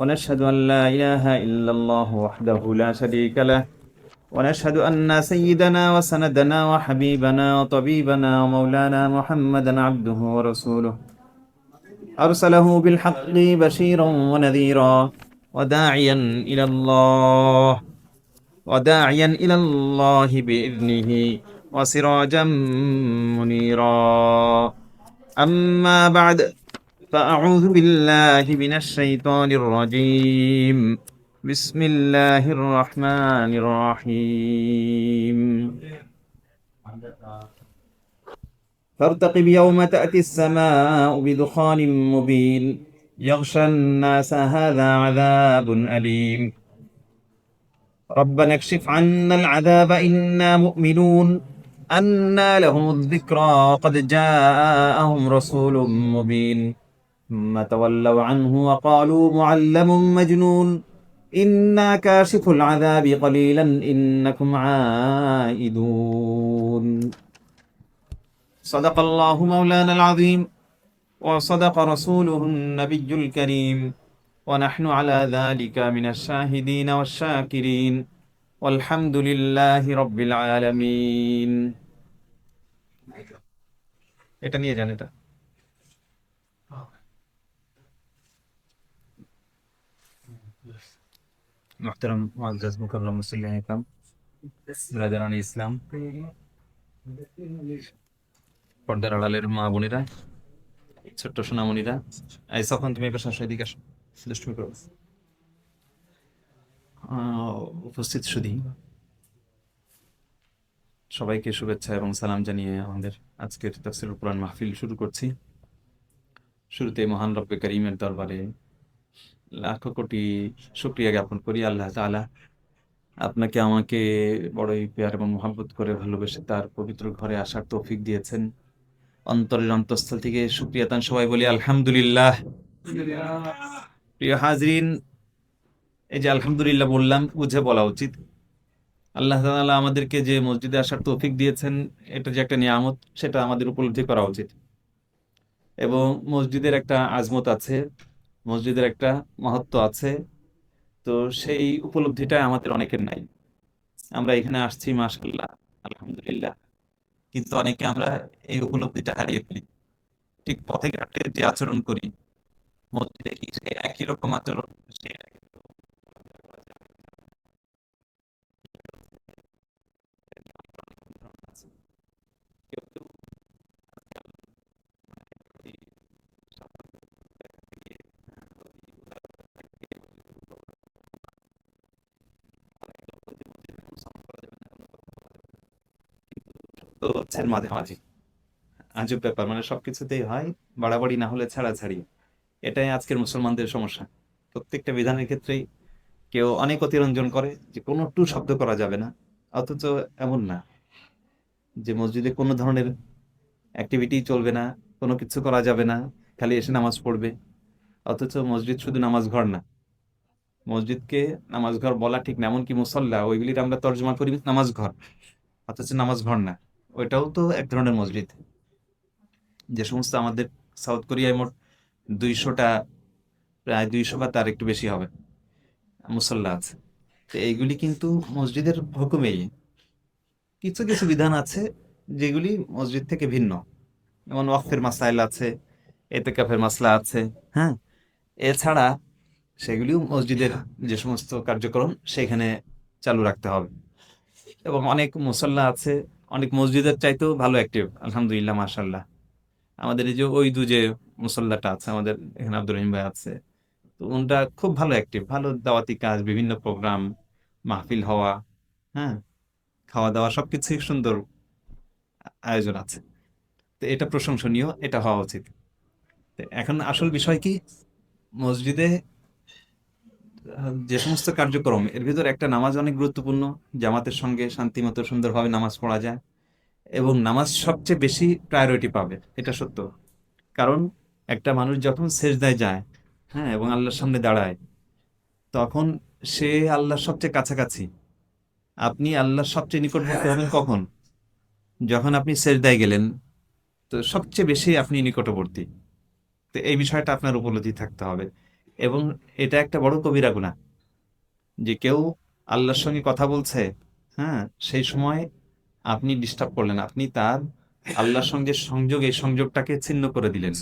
ونشهد أن لا إله إلا الله وحده لا شريك له، ونشهد أن سيدنا وسندنا وحبيبنا وطبيبنا ومولانا محمدا عبده ورسوله، أرسله بالحق بشيرا ونذيرا وداعيا إلى الله وداعيا إلى الله بإذنه وسراجا منيرا. أما بعد، فأعوذ بالله من الشيطان الرجيم. بسم الله الرحمن الرحيم. فارتقب يوم تأتي السماء بدخان مبين يغشى الناس هذا عذاب أليم. ربنا اكشف عنا العذاب إنا مؤمنون. أنى لهم الذكرى قد جاءهم رسول مبين ثم تولوا عنه وقالوا معلم مجنون إنا كاشف العذاب قليلا إنكم عائدون. صدق الله مولانا العظيم وصدق رسوله النبي الكريم، ونحن على ذلك من الشاهدين والشاكرين والحمد لله رب العالمين. এটা নিয়ে যান এটা। محترم معزز مكرم মুসল্লিয়ান ইকরাম, ব্রাদারান ইসলাম, পর্দার আড়ালের মা বোনেরা, ছোট্ট সোনামণিরা, এই তখন তুমি এবার শাশুড়ি দিকে আসো, দুষ্টুমি করো। উপস্থিত সুধী সবাইকে শুভেচ্ছা এবং সালাম জানিয়ে আমাদের আজকের তাফসীরুল কুরআন মাহফিল শুরু করছি। শুরুতে মহান রব্বে করিমের দরবারে লাখো কোটি শুকরিয়া জ্ঞাপন করি। আল্লাহ তাআলা আপনাকে আমাকে বড়ই প্যার এবং মহব্বত করে ভালোবেসে তার পবিত্র ঘরে আসার তৌফিক দিয়েছেন। অন্তরের অন্তঃস্থল থেকে শুকরিয়া তান সবাই বলি আলহামদুলিল্লাহ। প্রিয় হাজরিন, এই যে আলহামদুলিল্লাহ বললাম, বুঝে বলা উচিত। আল্লাহ তাআলা আমাদেরকে যে মসজিদে আসার তৌফিক দিয়েছেন, এটা যে একটা নিয়ামত, সেটা আমাদের উপলব্ধি করা উচিত। এবং মসজিদের একটা আজমত আছে, মসজিদের একটা মহত্ব আছে। তো সেই উপলব্ধিটা আমাদের অনেকের নাই। আমরা এখানে আসছি মাশাআল্লাহ, আলহামদুলিল্লাহ, কিন্তু অনেকে আমরা এই উপলব্ধিটা হারিয়ে ফেলি। ঠিক পথে ঘাটে যে আচরণ করি, মসজিদে কি সে একই রকম আচরণ, সেটা কিন্তু আছে। কেউ কেউ ওই গিয়ে তো হচ্ছে মাঝামাঝি আজব ব্যাপার, মানে সবকিছুতেই হয় বাড়াবাড়ি না হলে ছাড়াছাড়ি। এটাই আজকের মুসলমানদের সমস্যা। প্রত্যেকটা বিধানের ক্ষেত্রেই কেউ অনেক অতিরঞ্জন করে যে কোনো টু শব্দ করা যাবে না, অথচ এমন না যে মসজিদে কোনো ধরনের অ্যাক্টিভিটি চলবে না, কোনো কিছু করা যাবে না, খালি এসে নামাজ পড়বে। অথচ মসজিদ শুধু নামাজ ঘর না, মসজিদকে নামাজ ঘর বলা ঠিক না, এমনকি মুসল্লা ওইগুলির আমরা তর্জমা করি নামাজ ঘর, অথচ নামাজ ঘর না, ওইটাও তো এক ধরনের মসজিদ। যে সমস্ত আমাদের সাউথ কোরিয়ায় মোট 200টা, প্রায় 200 বা তার একটু বেশি হবে মুসল্লা আছে। তো এইগুলি কিন্তু মসজিদের হুকুমেই। কিছু কিছু বিধান আছে যেগুলি মসজিদ থেকে ভিন্ন, যেমন ওয়াকফের মাসাইল আছে, এতেকাফের মাসলা আছে। হ্যাঁ, এছাড়া সেগুলিও মসজিদের যে সমস্ত কার্যক্রম সেখানে চালু রাখতে হবে। এবং অনেক মুসল্লা আছে অনেক মসজিদের চাইতেও ভালো অ্যাক্টিভ, আলহামদুলিল্লাহ মাশাআল্লাহ। আমাদের এই যে ওই দু যে মুসল্লাটা আছে, আমাদের এখানে আব্দুর রহিম ভাই আছে, তো ওনটা খুব ভালো অ্যাক্টিভ, ভালো দাওয়াতি কাজ, বিভিন্ন প্রোগ্রাম, মাহফিল হওয়া, হ্যাঁ, খাওয়া দাওয়া সবকিছুই সুন্দর আয়োজন আছে। তো এটা প্রশংসনীয়, এটা হওয়া উচিত। তো এখন আসল বিষয় কি, মসজিদে যে সমস্ত কার্যক্রম, এর ভিতর একটা নামাজ অনেক গুরুত্বপূর্ণ। জামাতের সঙ্গে শান্তিমতো সুন্দরভাবে নামাজ পড়া যায়, এবং নামাজ সবচেয়ে বেশি প্রায়োরিটি পাবে, এটা সত্য। কারণ একটা মানুষ যখন সেজদায় যায়, হ্যাঁ, এবং আল্লাহর সামনে দাঁড়ায়, তখন সে আল্লাহর সবচেয়ে কাছাকাছি। আপনি আল্লাহর সবচেয়ে নিকটবর্তী হবেন কখন? যখন আপনি সেজদায় গেলেন, তো সবচেয়ে বেশি আপনি নিকটবর্তী। তো এই বিষয়টা আপনার উপলব্ধি থাকতে হবে। এবং এটা একটা বড় কবিরা গুনাহ যে কেউ আল্লাহর সঙ্গে কথা বলছে, হ্যাঁ, সেই সময় আপনি ডিস্টার্ব করলেন, আপনি তার আল্লাহর সঙ্গে সংযোগ, এই সংযোগটাকে ছিন্ন করে দিলেন।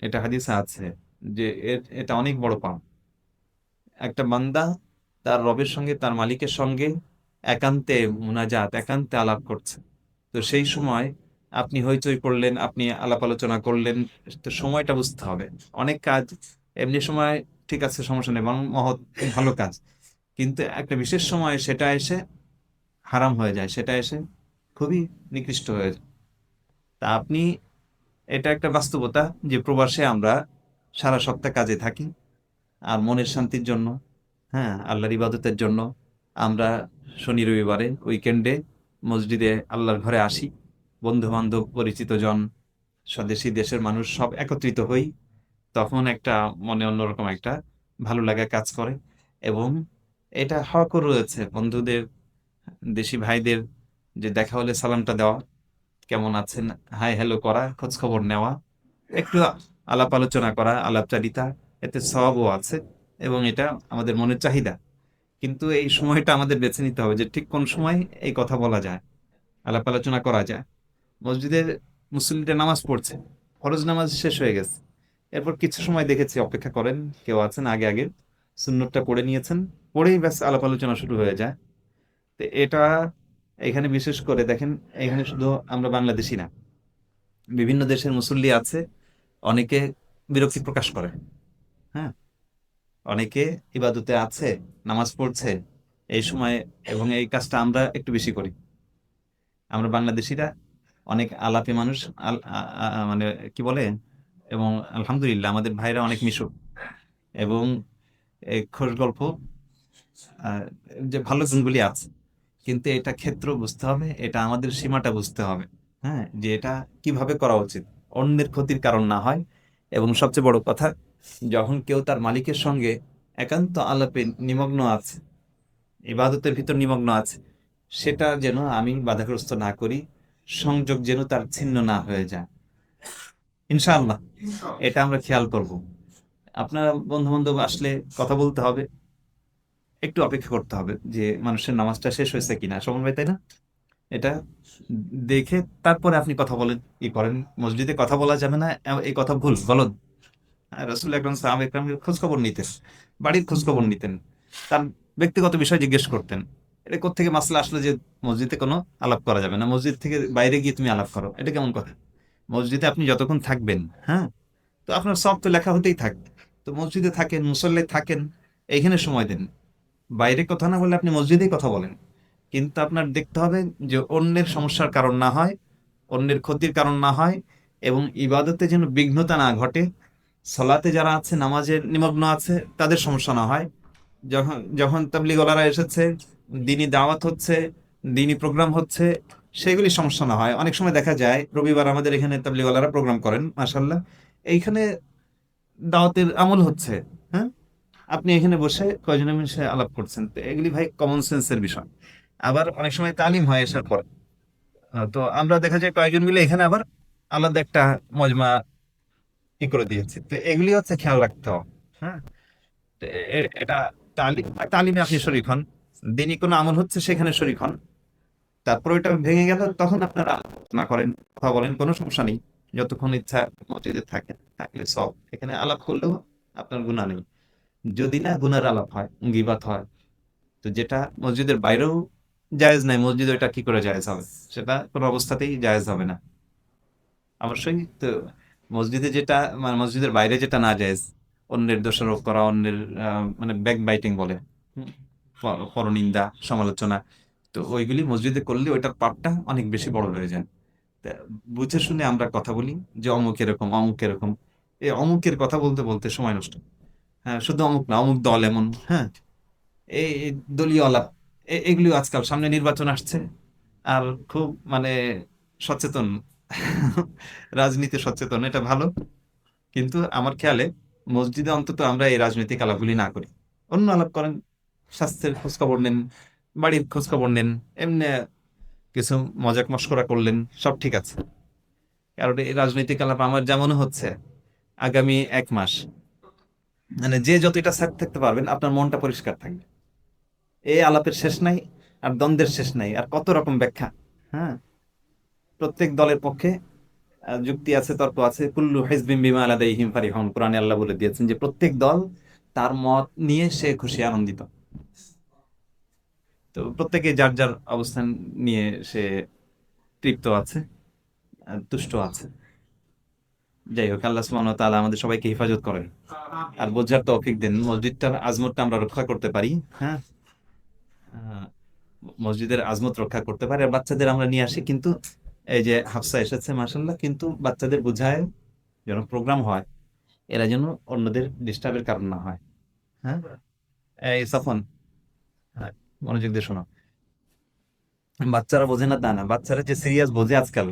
এটা হাদিসে আছে যে এটা অনেক বড় পাপ। একটা বান্দা তার রবের সঙ্গে, তার মালিকের সঙ্গে একান্তে মুনাজাত, একান্তে আলাপ করছে, তো সেই সময় আপনি হইচই করলেন, আপনি আলাপ আলোচনা করলেন, তো সময়টা বুঝতে হবে। অনেক কাজ এমনি সময় ঠিক আছে, সমস্যা নেই, বরং মহৎ ভালো কাজ, কিন্তু একটা বিশেষ সময় সেটা এসে হারাম হয়ে যায়, সেটা এসে খুবই নিকৃষ্ট হয়ে যায়। তা আপনি, এটা একটা বাস্তবতা যে প্রবাসে আমরা সারা সপ্তাহ কাজে থাকি, আর মনের শান্তির জন্য, হ্যাঁ, আল্লাহর ইবাদতের জন্য আমরা শনি রবিবারে উইকেন্ডে মসজিদে আল্লাহর ঘরে আসি, বন্ধু বান্ধব পরিচিত জন, স্বদেশী দেশের মানুষ সব একত্রিত হই, তখন একটা মনে অন্যরকম একটা ভালো লাগা কাজ করে। এবং এটা হকও রয়েছে বন্ধুদের, দেশি ভাইদের, যে দেখা হলে সালামটা দেওয়া, কেমন আছেন, হাই হ্যালো করা, খোঁজ খবর নেওয়া, একটু আলাপ আলোচনা করা, আলাপচারিতা, এতে সওয়াবও আছে এবং এটা আমাদের মনের চাহিদা। কিন্তু এই সময়টা আমাদের বেছে নিতে হবে যে ঠিক কোন সময় এই কথা বলা যায়, আলাপ আলোচনা করা যায়। মসজিদের মুসল্লিরা নামাজ পড়ছে, ফরজ নামাজ শেষ হয়ে গেছে, এরপর কিছু সময় দেখেছি অপেক্ষা করেন কেউ আছেন, আগে আগে সুন্নতটা পড়ে নিয়েছেন, পড়েই ব্যাস আলাপ আলোচনা শুরু হয়ে যায়। তো এটা এখানে বিশেষ করে দেখেন, এখানে শুধু আমরা বাংলাদেশি না, বিভিন্ন দেশের মুসল্লি আছে, অনেকে বিরক্তি প্রকাশ করে, হ্যাঁ, অনেকে ইবাদতে আছে, নামাজ পড়ছে এই সময়, এবং এই কাজটা আমরা একটু বেশি করি। আমরা বাংলাদেশিরা অনেক আলাপী মানুষ, মানে কি বলে, এবং আলহামদুলিল্লাহ আমাদের ভাইরা অনেক মিশুক, এবং এই খোশ গল্প, আহ, যে ভালো গুণগুলি আছে, কিন্তু এটা ক্ষেত্র বুঝতে হবে, এটা আমাদের সীমাটা বুঝতে হবে, হ্যাঁ, যে এটা কিভাবে করা উচিত, অন্যের ক্ষতির কারণ না হয়। এবং সবচেয়ে বড় কথা, যখন কেউ তার মালিকের সঙ্গে একান্ত আলাপে নিমগ্ন আছে, ইবাদতের ভিতর নিমগ্ন আছে, সেটা যেন আমি বাধাগ্রস্ত না করি, সংযোগ যেন তার ছিন্ন না হয়ে যায়, ইনশাআল্লাহ এটা আমরা খেয়াল করব। আপনার বন্ধু বান্ধব আসলে কথা বলতে হবে, একটু অপেক্ষা করতে হবে যে মানুষের নামাজটা শেষ হয়েছে কিনা, শোভন ভাই, তাই না? এটা দেখে তারপরে আপনি কথা বলেন, ই করেন। মসজিদে কথা বলা যাবে না, এই কথা ভুল গলদ। রাসূল আকরাম সাহাবা একরামের খোঁজ খবর নিতেন, বাড়ির খোঁজ খবর নিতেন, তার ব্যক্তিগত বিষয় জিজ্ঞেস করতেন। এটা কোত্থেকে মাসলা আসলে যে মসজিদে কোনো আলাপ করা যাবে না, মসজিদ থেকে বাইরে গিয়ে তুমি আলাপ করো, এটা কেমন কথা? মসজিদে আপনি যতক্ষণ থাকবেন, হ্যাঁ, তো আপনার সব তো লেখা হতেই থাকবে। তো মসজিদে থাকেন, মুসল্লায় থাকেন, এইখানে সময় দেন। বাইরে কথা না বলে আপনি মসজিদেই কথা বলেন, কিন্তু আপনার দেখতে হবে যে অন্যের সমস্যার কারণ না হয়, অন্যের ক্ষতির কারণ না হয়, এবং ইবাদতে যেন বিঘ্নতা না ঘটে। সলাতে যারা আছে, নামাজের নিমগ্ন আছে, তাদের সমস্যা না হয়। যখন যখন তাবলিগওয়ালারা এসেছে, দিনী দাওয়াত হচ্ছে, দিনী প্রোগ্রাম হচ্ছে, সেগুলি সমস্যা না হয়। অনেক সময় দেখা যায় রবিবার আমাদের এখানে তাবলিগওয়ালারা প্রোগ্রাম করেন, মাশাল্লাহ, এইখানে দাওয়াতের আমল হচ্ছে, হ্যাঁ, আপনি এখানে বসে কয়জনে মিশে আলাপ করছেন, তো এগুলি ভাই কমন সেন্সের বিষয়। আবার অনেক সময় তালিম হয় এসার পর, তো আমরা দেখা যায় কয়েকজন মিলে এখানে আবার আলাদা একটা মজমা ই করে দিয়েছি, তো এগুলি হচ্ছে খেয়াল রাখতে হবে, হ্যাঁ। তো এটা তালিম, তালিমে আপনি শরীক হন, দিনই কোনো আমল হচ্ছে সেখানে শরীক হন, তারপর ওইটা ভেঙে গেল, তখন আপনারা আলোচনা করেন, কথা বলেন, কোনো সমস্যা নেই। যতক্ষণ ইচ্ছা মসজিদে থাকেন, থাকলে সব, এখানে আলাপ করলেও আপনার গুনাহ নেই। যদি না গুনার আলাপ হয়, গীবাত হয়, তো যেটা মসজিদের বাইরেও জায়েজ নাই, মসজিদে ওটা কি করে জায়েজ হবে? সেটা কোনো অবস্থাতেই জায়েজ হবে না। অবশ্যই তো মসজিদে যেটা, মানে মসজিদের বাইরে যেটা না জায়েজ, অন্যের দোষারোপ করা, অন্যের মানে ব্যাক বাইটিং বলে, হুম, পরনিন্দা, সমালোচনা, তো ওইগুলি মসজিদে করলে ওইটার পাপটা অনেক বেশি বড় হয়ে যায়। তা বুঝে শুনে আমরা কথা বলি যে অমুক এরকম, অমুক এরকম, এই অমুকের কথা বলতে বলতে সময় নষ্ট। হ্যাঁ, শুধু অমুক না, অমুক দল এমন, হ্যাঁ, এই দলীয় আলাপ, এগুলিও আজকাল, সামনে নির্বাচন আসছে, আর খুব মানে সচেতন, রাজনীতি সচেতন, এটা ভালো। কিন্তু আমার খেয়ালে মসজিদে অন্তত আমরা এই রাজনৈতিক আলাপগুলি না করি, অন্য আলাপ করেন, স্বাস্থ্যের খোঁজ খবর নেন, বাড়ির খোঁজ খবর নেন, এমনি কিছু মজাক মস্করা করলেন, সব ঠিক আছে। কারণ এই রাজনৈতিক আলাপ আমার যেমন হচ্ছে, আগামী 1 মাস মানে যে যতটা স্যাট থাকতে পারবেন আপনার মনটা পরিষ্কার থাকবে। এই আলাপের শেষ নাই, আর দ্বন্দ্বের শেষ নাই, আর কত রকম ব্যাখ্যা। হ্যাঁ, প্রত্যেক দলের পক্ষে যুক্তি আছে, তর্ক আছে। কুল্লু হিজবিন বিমা লাদাইহিম ফারিহুন, কোরআনে আল্লাহ বলে দিয়েছেন যে প্রত্যেক দল তার মত নিয়ে সে খুশি আনন্দিত। তো প্রত্যেকে যার যার অবস্থান নিয়ে সে তৃপ্ত আছে, তুষ্ট আছে। যাই হোক, আল্লাহ সুবহানাহু ওয়া তাআলা আমাদের সবাইকে হেফাজত করেন আর বোঝার তৌফিক দেন, মসজিদটার আজমতটা আমরা রক্ষা করতে পারি। হ্যাঁ, আহ, মসজিদের আজমত রক্ষা করতে পারি, আর বাচ্চাদের আমরা নিয়ে আসি। কিন্তু এই যে হাফসা এসেছে মাশাআল্লাহ, কিন্তু বাচ্চাদের বোঝায় যেন প্রোগ্রাম হয়, এরা যেন অন্যদের ডিস্টার্বের কারণ না হয়। হ্যাঁ, এই সফন, হ্যাঁ, মনোযোগ দিয়ে শোনো। বাচ্চারা বোঝে না তা না, বাচ্চারা যে সিরিয়াস বোঝে আজকাল।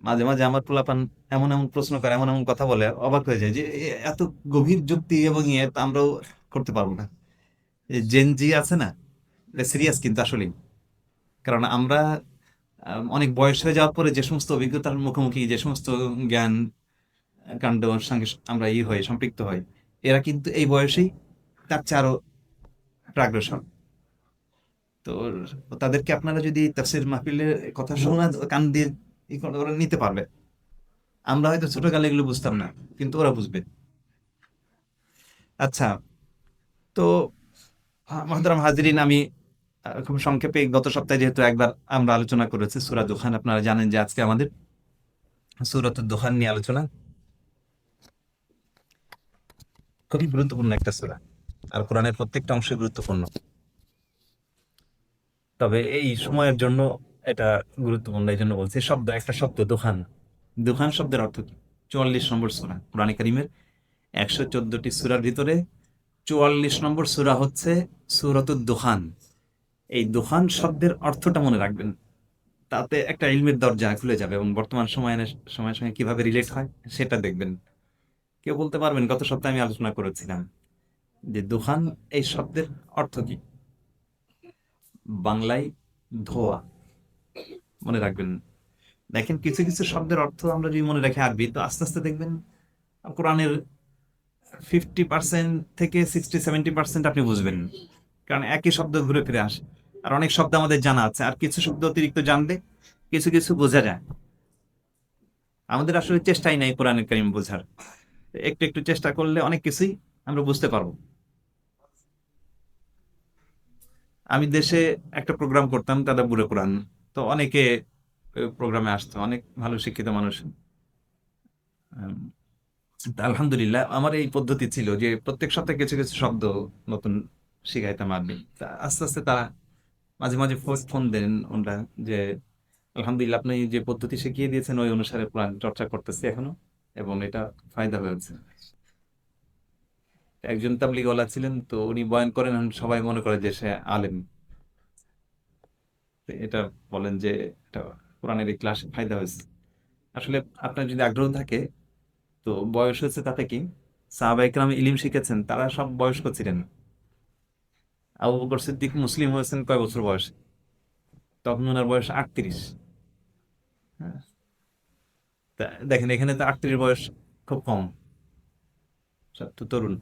মাঝে মাঝে আমার পোলাপান এমন এমন প্রশ্ন করে, এমন এমন কথা বলে, অবাক হয়ে যায় যে এত গভীর যুক্তি এবং ইয়ে তো আমরাও করতে পারবো না। জেন জি আছে না, এটা সিরিয়াস কিন্তু আসলে। কারণ আমরা অনেক বয়স হয়ে যাওয়ার পরে যে সমস্ত অভিজ্ঞতার মুখোমুখি, যে সমস্ত জ্ঞান কাণ্ড সঙ্গে আমরা সম্পৃক্ত হই, এরা কিন্তু এই বয়সেই তার চেয়ে আরো প্রাগ্রসর। তো তাদেরকে আপনারা যদি তাফসীর মাহফিলের কথা শোনা, কান দিয়ে ওরা নিতে পারবে। আমরা হয়তো ছোটকালে এগুলো বুঝতাম না, কিন্তু ওরা বুঝবে। আচ্ছা, তো মহতারাম হাজরিন, আমি খুব সংক্ষেপে, গত সপ্তাহে যেহেতু একবার আমরা আলোচনা করেছি সূরা দুখান, আপনারা জানেন যে আজকে আমাদের সূরাতুদ দুখান নিয়ে আলোচনা। খুবই গুরুত্বপূর্ণ একটা সূরা, আর কোরআনের প্রত্যেকটা অংশ গুরুত্বপূর্ণ। তবে এই সময়ের জন্য এটা গুরুত্বপূর্ণ, এই জন্য বলছি। একটা শব্দ দুখান, দুখান শব্দের অর্থ কি? 44 নম্বর সূরা কোরআনে কারিমের 114টি সূরার ভিতরে 44 নম্বর সূরা হচ্ছে সূরাতুদ দুখান। এই দুখান শব্দের অর্থটা মনে রাখবেন, তাতে একটা ইলমের দরজা খুলে যাবে, এবং বর্তমান সময়ের সঙ্গে কিভাবে রিলেট হয় সেটা দেখবেন। কেউ বলতে পারবেন, গত সপ্তাহে আমি আলোচনা করেছিলাম যে দুখান এই শব্দের অর্থ কি? বাংলায় ধোয়া, মনে রাখবেন। দেখেন, কিছু কিছু শব্দের অর্থ আমরা যদি মনে রাখি আরবি, তো আস্তে আস্তে দেখবেন কোরআনের 50% থেকে 60-70% আপনি বুঝবেন। কারণ একই শব্দ ঘুরে ফিরে আসে, আর অনেক শব্দ আমাদের জানা আছে, আর কিছু শব্দ অতিরিক্ত জানলে কিছু কিছু বোঝা যায়। আমাদের আসলে চেষ্টাই নাই কোরআনের কারিম বোঝার। একটু একটু চেষ্টা করলে অনেক কিছুই আমরা বুঝতে পারবো। আমি দেশে একটা প্রোগ্রাম করতাম, তাদাব্বুরে কোরআন। তো অনেকে প্রোগ্রামে আসতো, অনেক ভালো শিক্ষিত মানুষ। আম, তা আলহামদুলিল্লাহ আমার এই পদ্ধতি ছিল যে প্রত্যেক সপ্তাহে কিছু কিছু শব্দ নতুন শিখাইতাম আরবি। তা আস্তে আস্তে তারা মাঝে মাঝে ফোন দেন ওনরা, যে আলহামদুলিল্লাহ আপনি যে পদ্ধতি শিখিয়ে দিয়েছেন ওই অনুসারে কোরআন চর্চা করতেছি এখনো, এবং এটা ফায়দা হয়েছে। একজন তাবলিগওয়ালা ছিলেন, তো উনি বয়ান করেন, এখন সবাই মনে করে যে সে আলেম। তো এটা বলেন যে এটা কোরআনের এই ক্লাসে ফায়দা হয়েছে। আসলে আপনার যদি আগ্রহ থাকে, তো বয়স হয়েছে তাতে কি, সাহাবা ইকরাম ইলিম শিখেছেন, তারা সব বয়স্ক ছিলেন। আবু বকর সিদ্দিক মুসলিম হয়েছেন কয় বছর বয়সে? তখন ওনার বয়স 38। হ্যাঁ, তা দেখেন এখানে তো 38 বয়স খুব কম, সব তো তরুণ।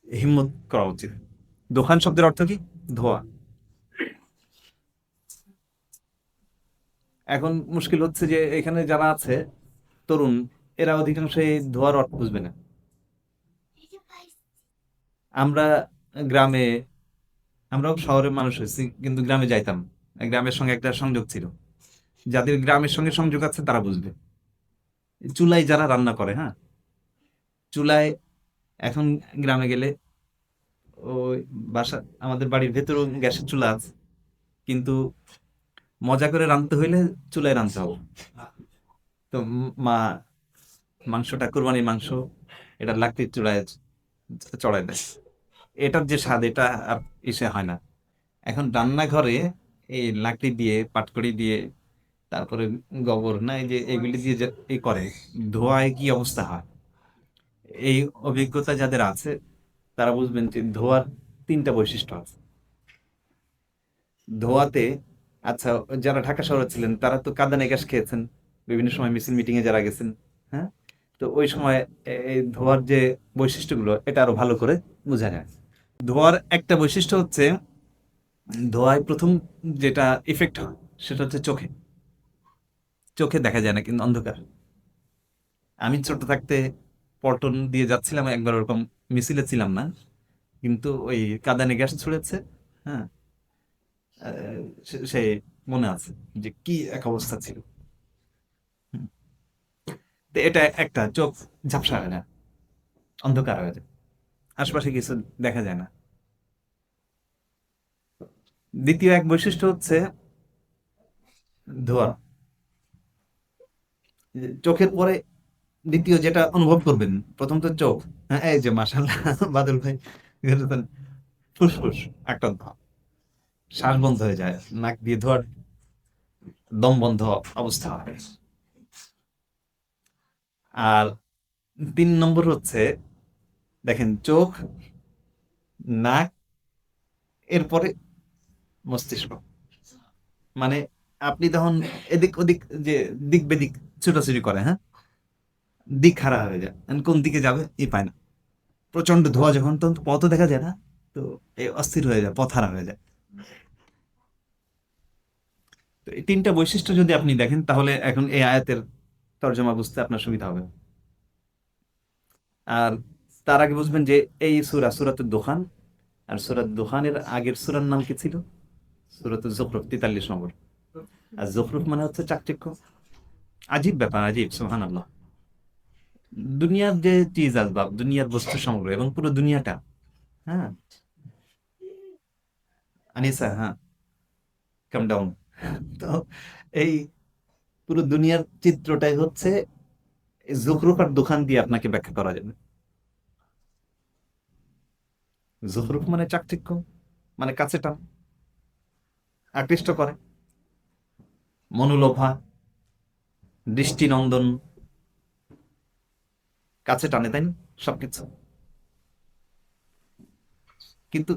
হিম্মত করা উচিত। দোকান শব্দের অর্থ কি? ধোয়া। এখন মুশকিল হচ্ছে যে এখানে যারা আছে তরুণ, এরা অধিকাংশ এই ধোয়ার অর্থ বুঝবে না। আমরা গ্রামে, আমরাও শহরের মানুষ হয়েছি, কিন্তু গ্রামে যাইতাম। গ্রামের সঙ্গে একটা সংযোগ ছিল। যাদের গ্রামের সঙ্গে সংযোগ আছে তারা বুঝবে। চুলায় যারা রান্না করে, হ্যাঁ, চুলায়, এখন গ্রামে গেলে ওই বাসা, আমাদের বাড়ির ভেতরেও গ্যাসের চুলা আছে, কিন্তু মজা করে রাঁধতে হইলে চুলায় রাঁধতে হবে। তো মা মাংসটা, কোরবানির মাংস, এটা লাকড়ির চুলায় চড়াই দেয়। এটার যে স্বাদ, এটা আর ইসে হয় না। এখন রান্নাঘরে এই লাকড়ি দিয়ে, পাটখড়ি দিয়ে, তারপরে গোবর না, এই যে এগুলি দিয়ে যে করে, ধোঁয়ায় কি অবস্থা হয়। এই অভিজ্ঞতা যাদের আছে তারা বুঝবেন যে ধোঁয়ার তিনটা বৈশিষ্ট্য আছে। ধোঁয়াতে, আচ্ছা, যারা ঢাকা শহরে ছিলেন তারা তো কাঁদানে গ্যাস খেয়েছেন বিভিন্ন সময়, মিছিল মিটিং এ যারা গেছেন। হ্যাঁ, তো ওই সময় এই ধোঁয়ার যে বৈশিষ্ট্যগুলো এটা আরো ভালো করে বোঝা যায়। ধোঁয়ার একটা বৈশিষ্ট্য হচ্ছে, ধোঁয়ায় প্রথম যেটা ইফেক্ট হয় সেটা হচ্ছে চোখে। চোখে দেখা যায় না, কিন্তু অন্ধকার। আমি ছোট থাকতে পল্টন দিয়ে যাচ্ছিলাম একবার, ওরকম মিছিলে ছিলাম না, কিন্তু ওই কাঁদানে গ্যাস ছুড়েছে। হ্যাঁ, সে মনে আছে যে কি এক অবস্থা ছিল। হুম। তো এটা একটা, চোখ ঝাপসা হয়ে যায়, অন্ধকার হয়ে যায়, আশপাশে কিছু দেখা যায় না। দ্বিতীয় এক বৈশিষ্ট্য হচ্ছে ধোঁয়া। চোখের পরে দ্বিতীয় যেটা অনুভব করবেন, প্রথম তো চোখ। হ্যাঁ, এই যে মাশাআল্লাহ বাদল ভাই, ফুসফুস একটা ধোঁয়া, শ্বাস বন্ধ হয়ে যায়, নাক দিয়ে ধোয়ার দম বন্ধ অবস্থা হয়। আর 3 নম্বর হচ্ছে, দেখেন, চোখ, নাক, এরপরে মস্তিষ্ক। মানে আপনি তখন এদিক ওদিক যে দিক বেদিক ছোটাছুটি করে, হ্যাঁ, দিক হারা হয়ে যায়, কোন দিকে যাবে পায় না। প্রচন্ড ধোঁয়া যখন, তখন তো পথও দেখা যায় না। তো এই অস্থির হয়ে যায়, পথ হারা হয়ে যায়। তো এই 3টা বৈশিষ্ট্য যদি আপনি দেখেন, তাহলে এখন এই আয়াতের তর্জমা বুঝতে আপনার সুবিধা হবে। আর তার আগে বুঝবেন যে এই সূরাতুদ দোহান, আর সূরাত দোহানের আগের সূরার নাম কি ছিল? সূরাতুজ যুখরুফ, 43 নম্বর। আর যুখরুফ মানে হচ্ছে চাকচিক্য। আজীব ব্যাপার, আজীব, সুবহানাল্লাহ। দুনিয়ার যে চিজ আসবাব, দুনিয়ার বস্তু সমগ্র এবং পুরো দুনিয়াটা, হ্যাঁ, আনিসা, হ্যাঁ, কাম ডাউন। তো এই পুরো দুনিয়ার চিত্রটাই হচ্ছে এই যুখরুফ আর দোকান দিয়ে আপনাকে ব্যাখ্যা করা যাবে। যুখরুফ মানে চাকচিক্য, মানে কাছে টান, আকৃষ্ট করে, মনোলোভা, দৃষ্টিনন্দন, কাছে টানে, তাই না? সবকিছু। কিন্তু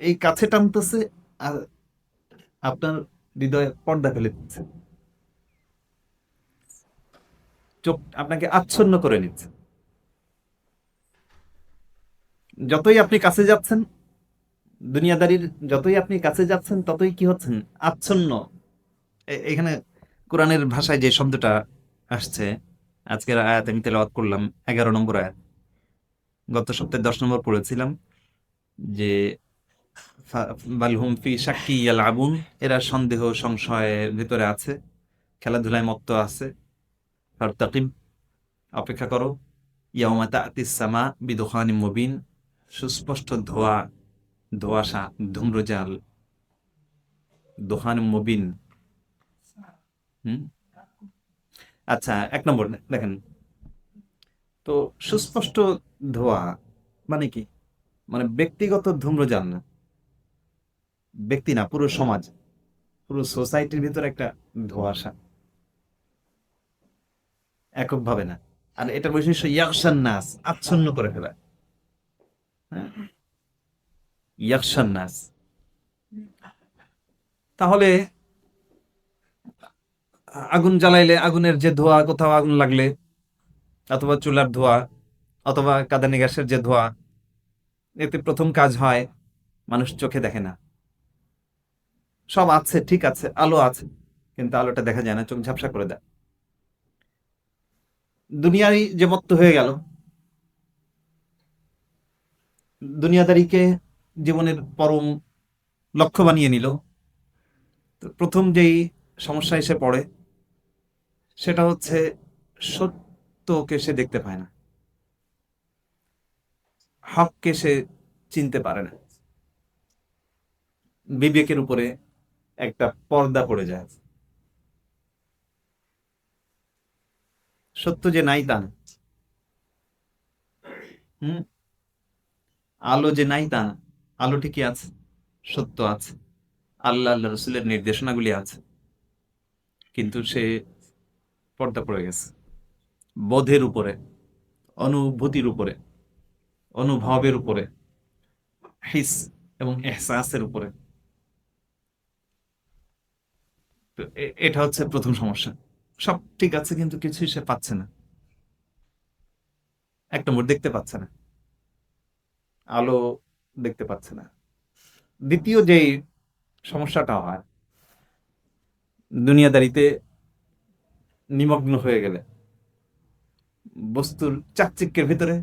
এই কাছে টানতেছে, আর আপনার হৃদয়ে পর্দা ফেলে দিচ্ছে, চোখ আপনাকে আচ্ছন্ন করে নিচ্ছে। যতই আপনি কাছে যাচ্ছেন, দুনিয়াদারির যতই আপনি কাছে যাচ্ছেন, ততই কি হচ্ছেন? আচ্ছন্ন। এখানে কোরআনের ভাষায় যে শব্দটা আসছে, আজকের আয়াত আমি তেলাওয়াত করলাম, 11 নম্বর আয়াত। গত সপ্তাহে 10 নম্বর পড়েছিলাম যে বালহুম ফি শাক্কি ইয়ালআবুন, এরা সন্দেহ সংশয়ের ভিতরে আছে, খেলাধুলায় মত্ত আছে। ফারতাকিব, অপেক্ষা করো। ইয়াউমা তা'তিস সামা বিদুখানিম মুবিন, সুস্পষ্ট ধোঁয়া, ধোঁয়াশা, ধূম্রজাল, দুখানিম মুবিন। হুম। আচ্ছা, 1 নম্বর দেখেন তো, সুস্পষ্ট ধোঁয়া মানে কি? মানে ব্যক্তিগত ধূম্রজাল না, ব্যক্তি না, পুরো সমাজ, পুরো সোসাইটির ভিতরে একটা ধোঁয়াশা, এককভাবে না। আর এটা বৈশিষ্ট্য ইয়াকশান নাস, আচ্ছন্ন করে ফেলা। হ্যাঁ, ইয়াকশান নাস। তাহলে আগুন জ্বালাইলে, আগুনের যে ধোঁয়া, কোথাও আগুন লাগলে, অথবা চুলার ধোঁয়া, অথবা কাঁদানে গ্যাসের যে ধোঁয়া, এতে প্রথম কাজ হয়, মানুষ চোখে দেখে না। সব আছে, ঠিক আছে, আলো আছে, কিন্তু আলোটা দেখা যায় না, চোখ ঝাপসা করে দেয়। দুনিয়ারই যে মত্ত হয়ে গেল, দুনিয়াদারিকে জীবনের পরম লক্ষ্য বানিয়ে নিল। তো প্রথম যেই সমস্যা এসে পড়ে, সেটা হচ্ছে সত্যকে সে দেখতে পায় না, হককে সে চিনতে পারে না। বিবেকের উপরে একটা পর্দা পড়ে যায়। সত্য যে নাই তা না। হুম। আলো যে নাই তা না, আলো ঠিকই আছে, সত্য আছে, আল্লাহ আল্লাহ রসুলের নির্দেশনাগুলি আছে, কিন্তু সে পর্দা পড়ে গেছে বোধের উপরে, অনুভূতির উপরে, অনুভবের উপরে, হিস এবং এহসাসের উপরে। তো এটা হচ্ছে প্রথম সমস্যা। সব ঠিক আছে, কিন্তু কিছুই সে পাচ্ছে না। এক নম্বর দেখতে পাচ্ছে না, আলো দেখতে পাচ্ছে না। দ্বিতীয় যেই সমস্যাটা হয়, দুনিয়াদারিতে নিমগ্ন হয়ে গেলে, বস্তুর চাকচিক্যের ভিতরে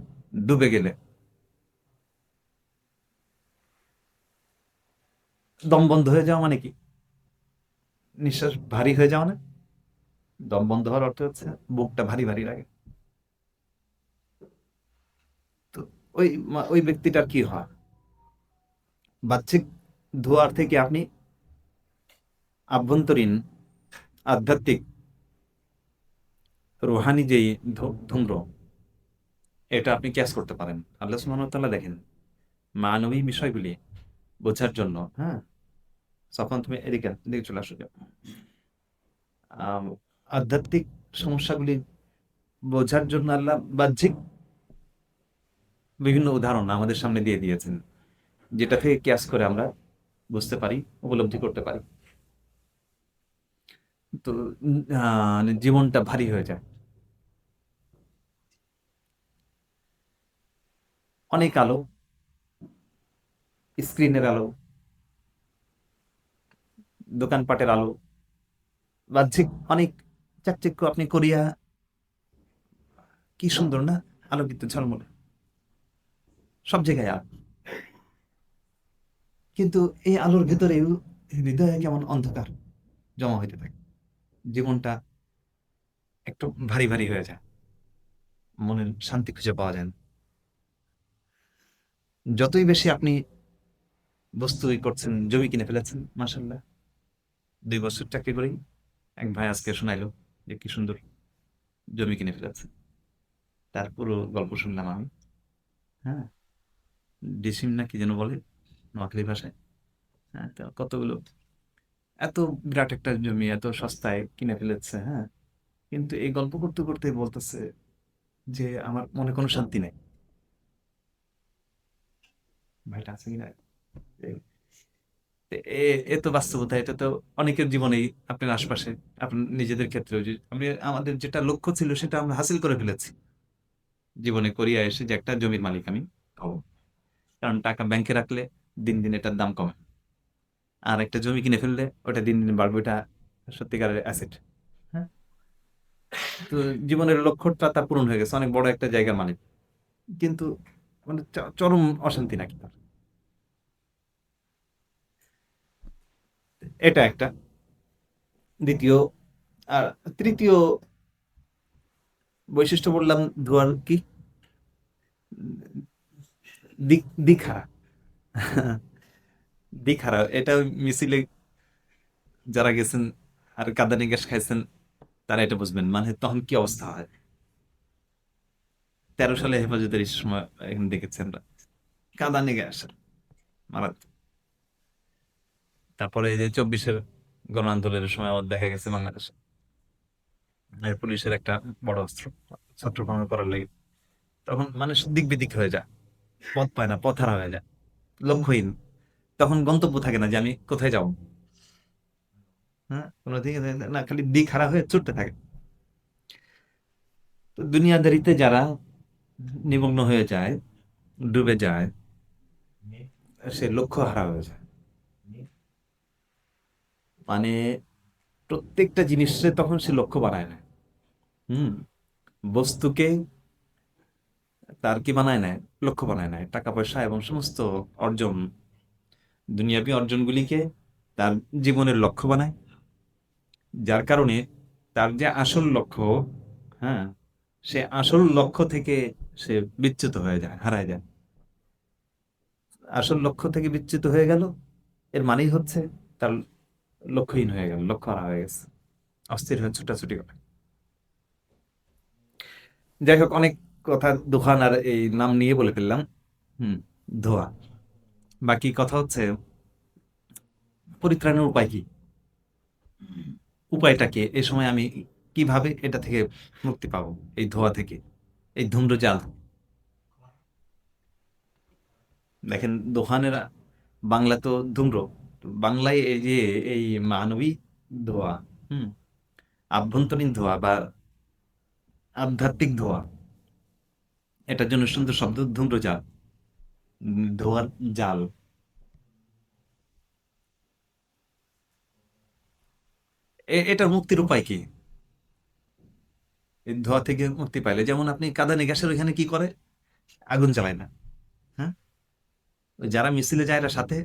ডুবে গেলে, দম বন্ধ হয়ে যাওয়া মানে কি? নিঃশ্বাস ভারী হয়ে যাওয়া না? দম বন্ধ হওয়ার অর্থ হচ্ছে বুকটা ভারী ভারী লাগে। তো ওই ব্যক্তিটার কি হয়? বাহ্যিক ধোঁয়ার থেকে আপনি আভ্যন্তরীণ আধ্যাত্মিক রুহানি যেই ধূম্র, এটা আপনি ক্যাচ করতে পারেন। আল্লাহ সুবহানাহু ওয়া তাআলা দেখেন, মানবী বিষয়গুলি বোঝার জন্য, হ্যাঁ, তখন তুমি এদিকে এদিকে চলে আসো। আম, আধ্যাত্মিক সমস্যাগুলি বোঝার জন্য আল্লাহ বাহ্যিক বিভিন্ন উদাহরণ আমাদের সামনে দিয়ে দিয়েছেন, যেটা থেকে ক্যাচ করে আমরা বুঝতে পারি, উপলব্ধি করতে পারি। তো জীবনটা ভারী হয়ে যায়। অনেক আলো, স্ক্রিনের আলো, দোকানপাটের আলো, বাহ্যিক অনেক চাকচিক্য আপনি করিয়া, কি সুন্দর না, আলোকিত ঝলমলে, সব জায়গায় আলো। কিন্তু এই আলোর ভেতরেও হৃদয়ে কেমন অন্ধকার জমা হইতে থাকে। জীবনটা একটু ভারী ভারী হয়ে যায়, মনের শান্তি খুঁজে পাওয়া যায় না। যতই বেশি আপনি বস্তু করছেন, জমি কিনে ফেলেছেন, মাশাল্লাহ, 2 বছর চাকরি করেই এক ভাই আজকে শোনাইলো যে কি সুন্দর জমি কিনে ফেলেছে। তার পুরো গল্প শুনলাম আমি। হ্যাঁ, ডিসিম না কি যেন বলে নোয়াখালী ভাষায়। হ্যাঁ, তো কতগুলো, এত বিরাট একটা জমি এত সস্তায় কিনে ফেলেছে। হ্যাঁ, কিন্তু এই গল্প করতে করতে বলতেছে যে আমার মনে কোনো শান্তি নাই। ভাইটা আছে কিনা, এ তো বাস্তবতা, এটা তো অনেকের জীবনেই, আপনার আশপাশে, আপনার নিজেদের ক্ষেত্রেও, যে আমি আমাদের যেটা লক্ষ্য ছিল সেটা আমরা হাসিল করে ফেলেছি জীবনে, করিয়া এসে যে একটা জমির মালিক আমি হব। কারণ টাকা ব্যাংকে রাখলে দিন দিন এটার দাম কমে, আর একটা জমি কিনে ফেললে ওটা দিন দিন বাড়বে, ওটা সত্যিকারের অ্যাসেট। হ্যাঁ, তো জীবনের লক্ষ্যটা তার পূরণ হয়ে গেছে, অনেক বড় একটা জায়গার মালিক, কিন্তু মানে চরম অশান্তি নাকি তার। এটা একটা। দ্বিতীয় আর তৃতীয় বৈশিষ্ট্য বললাম ধোয়ার কি, দিক হারা। দিক হারা, এটা ওই মিছিলে যারা গেছেন আর কাঁদানে গ্যাস খাইছেন, তারা এটা বুঝবেন মানে তখন কি অবস্থা হয়। 13 সালে হেফাজতের সময় এখানে দেখেছি আমরা কাঁদানে গ্যাস মারাত্মক। তারপরে এই যে 24-এর গণ আন্দোলনের সময় আবার দেখা গেছে বাংলাদেশে পুলিশের একটা বড় অস্ত্র, ছাত্র কর্ম করার লাগে, তখন মানুষ দিক বিদিক হয়ে যায়, পথ পায় না, পথ হারা হয়ে যায়, লক্ষ্যহীন। তখন গন্তব্য থাকে না যে আমি কোথায় যাব। হ্যাঁ, কোনো দিকে না, খালি দিক হারা হয়ে ছুটতে থাকে। তো দুনিয়াদারিতে যারা নিমগ্ন হয়ে যায়, ডুবে যায়, সে লক্ষ্য হারা হয়ে যায়। মানে প্রত্যেকটা জিনিসে তখন সে লক্ষ্য বানায় না। হুম, বস্তুকে তার কি বানায় নেয়, লক্ষ্য বানায় নেয়, টাকা পয়সা এবং সমস্ত অর্জন, দুনিয়াবী অর্জনগুলিকে তার জীবনের লক্ষ্য বানায়। যার কারণে তার যে আসল লক্ষ্য, হ্যাঁ, সে আসল লক্ষ্য থেকে সে বিচ্যুত হয়ে যায়, হারায় যায়। আসল লক্ষ্য থেকে বিচ্যুত হয়ে গেল, এর মানেই হচ্ছে তার লক্ষ্যহীন হয়ে গেল, লক্ষ্য হারা হয়ে গেছে, অস্থির হয়ে ছুটাছুটি করে। যাই হোক, অনেক কথা দোকান আর এই নাম নিয়ে বলে ফেললাম। হুম, ধোয়া। বাকি কথা হচ্ছে পরিত্রাণের উপায় কি, উপায়টা কি, এই সময় আমি কিভাবে এটা থেকে মুক্তি পাবো, এই ধোয়া থেকে, এই ধূম্রজাল। দেখেন, দোকানের বাংলা তো ধূম্র, তো বাংলায় এই যে এই মানবী ধোয়া, হুম, আভ্যন্তরীণ ধোয়া বা আধ্যাত্মিক ধোয়া, এটার জন্য সুন্দর শব্দ ধূম্রজাল, ধোঁয়ার জাল। এটার মুক্তির উপায় কি? এই ধোঁয়া থেকে মুক্তি পাইলে যেমন আপনি কাঁদানে গ্যাসের ওইখানে কি করে, আগুন জ্বালায় না। হ্যাঁ, ওই যারা মিছিলে যায় এরা সাথে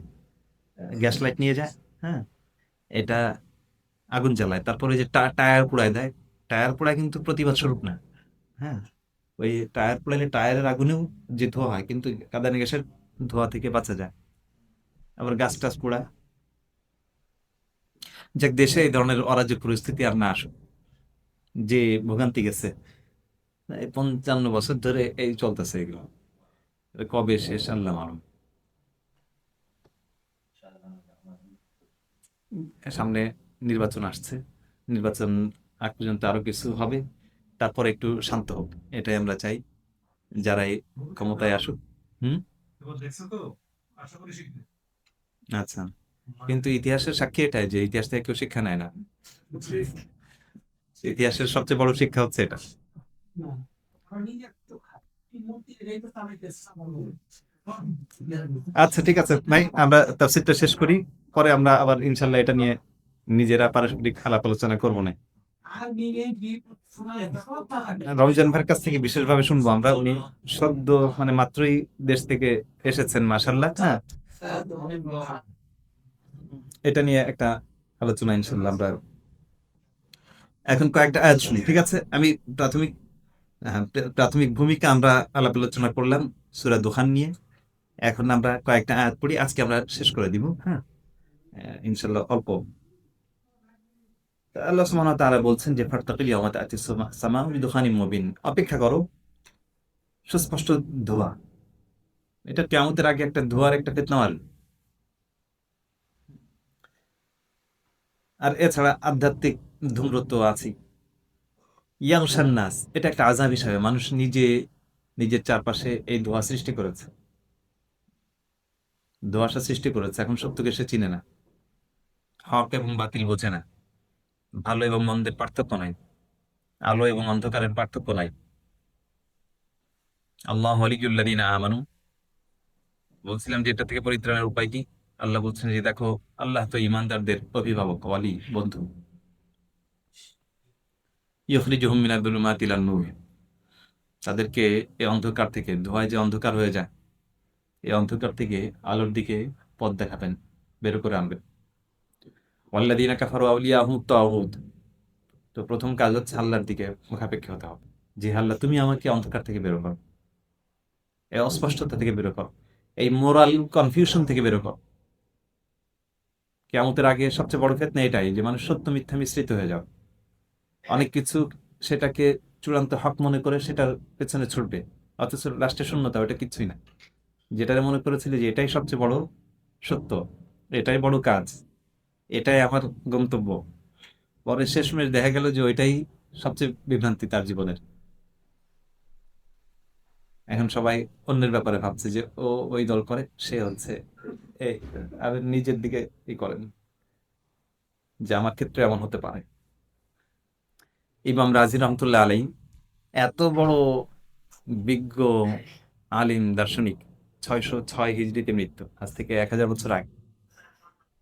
গ্যাস লাইট নিয়ে যায়। হ্যাঁ, এটা আগুন জ্বালায়, তারপরে যে টায়ার পুড়ায় দেয়। টায়ার পোড়ায় কিন্তু প্রতিবাদ স্বরূপ না। হ্যাঁ, ওই টায়ার পোড়াইলে টায়ারের আগুনেও যে ধোঁয়া হয়, কিন্তু কাঁদানে গ্যাসের ধোঁয়া থেকে বাঁচা যায়। আবার গাছ টাছ পোড়ায়। যাক, দেশে এই ধরনের অরাজক পরিস্থিতি আর না আসুক। যে ভোগান্তি গেছে, এই 55 বছর ধরে এই চলতেছে এগুলো, এটা কবে শেষ আল্লাহ মালুম। সামনে নির্বাচন আসছে, নির্বাচন আগ পর্যন্ত আরো কিছু হবে, তারপর একটু শান্ত হোক, এটাই আমরা চাই, যারাই ক্ষমতায় আসুক। হুম। আচ্ছা, কিন্তু ইতিহাসের সাক্ষী এটাই যে ইতিহাস থেকে কেউ শিক্ষা নেয় না। ইতিহাসের সবচেয়ে বড় শিক্ষা হচ্ছে এটা। আচ্ছা, ঠিক আছে ভাই, আমরা তাফসীরটা শেষ করি, পরে আমরা আবার ইনশাল্লাহ এটা নিয়ে নিজেরা পারস্পরিক আলাপ আলোচনা করবো না। রমজান ভাইয়ের কাছ থেকে বিশেষভাবে শুনবো আমরা, উনি সদ্য মানে মাত্রই দেশ থেকে এসেছেন, মাশাল্লাহ। হ্যাঁ, এটা নিয়ে একটা আলোচনা ইনশাল্লাহ আমরা এখন কয়েকটা আয়াত শুনি, ঠিক আছে? আমি প্রাথমিক প্রাথমিক ভূমিকা আমরা আলাপ আলোচনা করলাম সূরা দুখান নিয়ে। এখন আমরা কয়েকটা আয়াত পড়ি, আজকে আমরা শেষ করে দিব। হ্যাঁ, ইনশাল্লাহ অল্প। আল্লাহ সুবহানাহু ওয়া তাআলা বলছেন যে ফারতাকিল ইয়াওমা তা'তিস সামাউ বিদুখানিম মুবিন, অপেক্ষা করো সুস্পষ্ট ধোঁয়া। এটা কিয়ামতের আগে একটা ধোঁয়ার একটা ফিতনা আসবে। আর এছাড়া আধ্যাত্মিক ধূম্রত্ব আছে। ইয়াগশান নাস, এটা একটা আযাব হিসাবে মানুষ নিজে নিজের চারপাশে এই ধোঁয়া সৃষ্টি করেছে, ধোঁয়াশা সৃষ্টি করেছে। এখন সত্যকে সে চিনে না, হক এবং বাতিল বোঝে না, ভালো এবং মন্দের পার্থক্য নাই, আলো এবং অন্ধকারের পার্থক্য নাই। আল্লাহু ওয়ালিয়্যুল্লাযীনা আমানু, বলছিলাম যে এটা থেকে পরিত্রাণের উপায় কি? আল্লাহ বলছেন যে দেখো, আল্লাহ তো ঈমানদারদের অভিভাবক, ওয়ালি, বন্ধু। ইউখরিজুহুম মিনাজ যুলুমাতি ইলান নূর, তাদেরকে এই অন্ধকার থেকে, ধোঁয়ায় যে অন্ধকার হয়ে যায়, এই অন্ধকার থেকে আলোর দিকে পথ দেখাবেন, বের করে আনবেন। ওয়াল্লাযীনা কাফারু আউলিয়াহুমুত তাগুত, তো প্রথম কাজ হচ্ছে আল্লাহর দিকে মুখাপেক্ষী হতে হবে, যে আল্লাহ তুমি আমাকে অন্ধকার থেকে বের করো, এই অস্পষ্টতা থেকে বের করো, এই মোরাল কনফিউশন থেকে বের করো। কিয়ামতের আগে সবচেয়ে বড় ফিতনা এটাই যে মানুষ সত্য মিথ্যা মিশ্রিত হয়ে যাবে, অনেক কিছু সেটাকে চূড়ান্ত হক মনে করে সেটার পেছনে ছুটবে, অথচ লাস্টে শূন্যতা, ওটা কিচ্ছুই না। যেটা মনে করেছিল যে এটাই সবচেয়ে বড় সত্য, এটাই বড় কাজ, এটাই আমার গন্তব্য, পরে শেষমেশ দেখা গেল যে ওইটাই সবচেয়ে বিভ্রান্তি তার জীবনের। এখন সবাই অন্যের ব্যাপারে ভাবছে যে ও ওই দল করে, সে হচ্ছে এই, আর নিজের দিকে ই করেন যে আমার ক্ষেত্রে এমন হতে পারে। ইমাম রাজি রহমতুল্লাহ আলাইহি, এত বড় বিজ্ঞ আলিম দার্শনিক, 606 হিজরিতে মৃত্যু, আজ থেকে 1000 বছর আগে।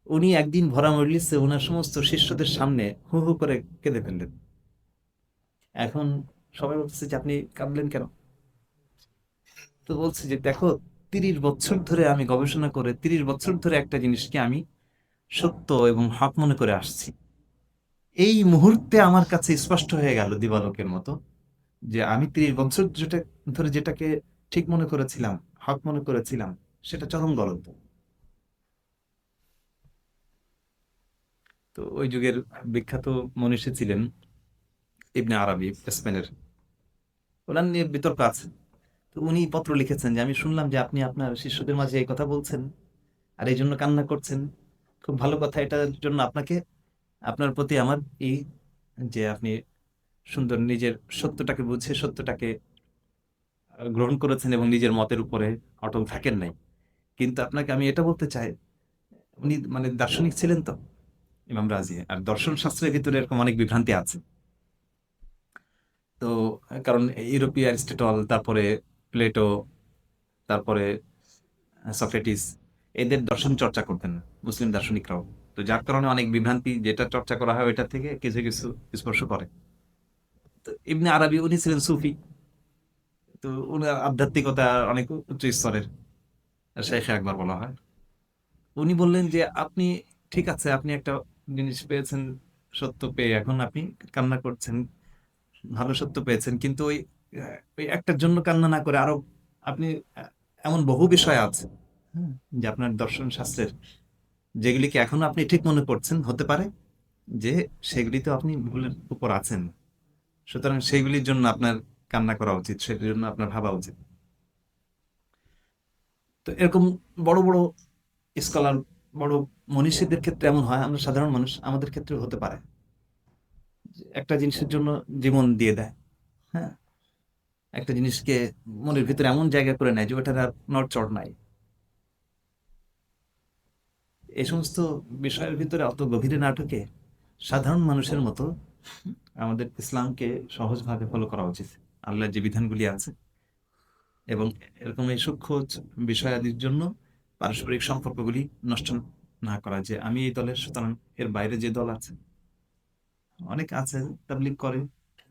উনি একদিন ভরা মজলিসে ওনার সমস্ত শিষ্যদের সামনে হু হু করে কেঁদে ফেললেন। এখন সবাই বলছে যে আপনি কাঁদলেন কেন? তো বলছে যে দেখো, 30 বছর ধরে আমি গবেষণা করে, 30 বছর ধরে একটা জিনিসকে আমি সত্য এবং হক মনে করে আসছি, এই মুহূর্তে আমার কাছে স্পষ্ট হয়ে গেল দিবালোকের মতো যে আমি 30 বছর যেটা ধরে যেটাকে ঠিক মনে করেছিলাম, হক মনে করেছিলাম, সেটা চরম গলত। তো ওই যুগের বিখ্যাত মনীষী ছিলেন ইবনে আরবি, স্পেনের। ওনার নিয়ে বিতর্ক আছে। তো উনি পত্র লিখেছেন যে আমি শুনলাম যে আপনি আপনার শিষ্যদের মাঝে এই কথা বলছেন আর এই জন্য কান্না করছেন, খুব ভালো কথা, এটার জন্য আপনাকে, আপনার প্রতি আমার এই যে আপনি সুন্দর নিজের সত্যটাকে বুঝে সত্যটাকে গ্রহণ করেছেন এবং নিজের মতের উপরে অটল থাকেন নাই। কিন্তু আপনাকে আমি এটা বলতে চাই, উনি মানে দার্শনিক ছিলেন তো, ইমাম রাজি, আর দর্শন শাস্ত্রের ভিতরে এরকম অনেক বিভ্রান্তি আছে। তো কারণ ইউরোপীয় অ্যারিস্টটল, তারপরে প্লেটো, তারপরে সক্রেটিস, এদের দর্শন চর্চা করতেন না মুসলিম দার্শনিকরাও। তো যার কারণে অনেক বিভ্রান্তি যেটা চর্চা করা হয় ওইটা থেকে কিছু কিছু স্পর্শ করে। তো ইবনে আরবি উনি ছিলেন সুফি, তো উনার আধ্যাত্মিকতা অনেক উচ্চ স্তরের, শেখে একবার বলা হয়। উনি বললেন যে আপনি ঠিক আছে, আপনি একটা জিনিস পেয়েছেন, সত্য পেয়ে এখন আপনি কান্না করছেন, ভালো সত্য পেয়েছেন, কিন্তু ওই একটার জন্য কান্না না করে আরো আপনি এমন বহু বিষয় আছে, হ্যাঁ, যে আপনার দর্শন শাস্ত্রের যেগুলিকে এখনো আপনি ঠিক মনে করছেন, হতে পারে যে সেগুলিতে আপনি ভুলের উপর আছেন, সুতরাং সেগুলির জন্য আপনার কান্না করা উচিত, সেগুলির জন্য আপনার ভাবা উচিত। তো এরকম বড় বড় স্কলার, বড় মনীষীদের ক্ষেত্রে এমন হয়, আমরা সাধারণ মানুষ আমাদের ক্ষেত্রে হতে পারে যে একটা জিনিসের জন্য জীবন দিয়ে দেয়, হ্যাঁ, একটা জিনিসকে মনের ভিতরে এমন জায়গা করে নেয় যে ওটার আর নড়চড় নাই। এই সমস্ত বিষয়ের ভিতরে অত গভীরে না ঢুকে সাধারণ মানুষের মতো আমাদের ইসলামকে সহজভাবে ফলো করা উচিত, আল্লাহর যে বিধানগুলি আছে, এবং এরকম এই সূক্ষ্ম বিষয়াদির জন্য পারস্পরিক সম্পর্কগুলি নষ্ট না করা, যে আমি এই দলের, সুতরাং এর বাইরে যে দল আছে, অনেক আছে তাবলিগ করে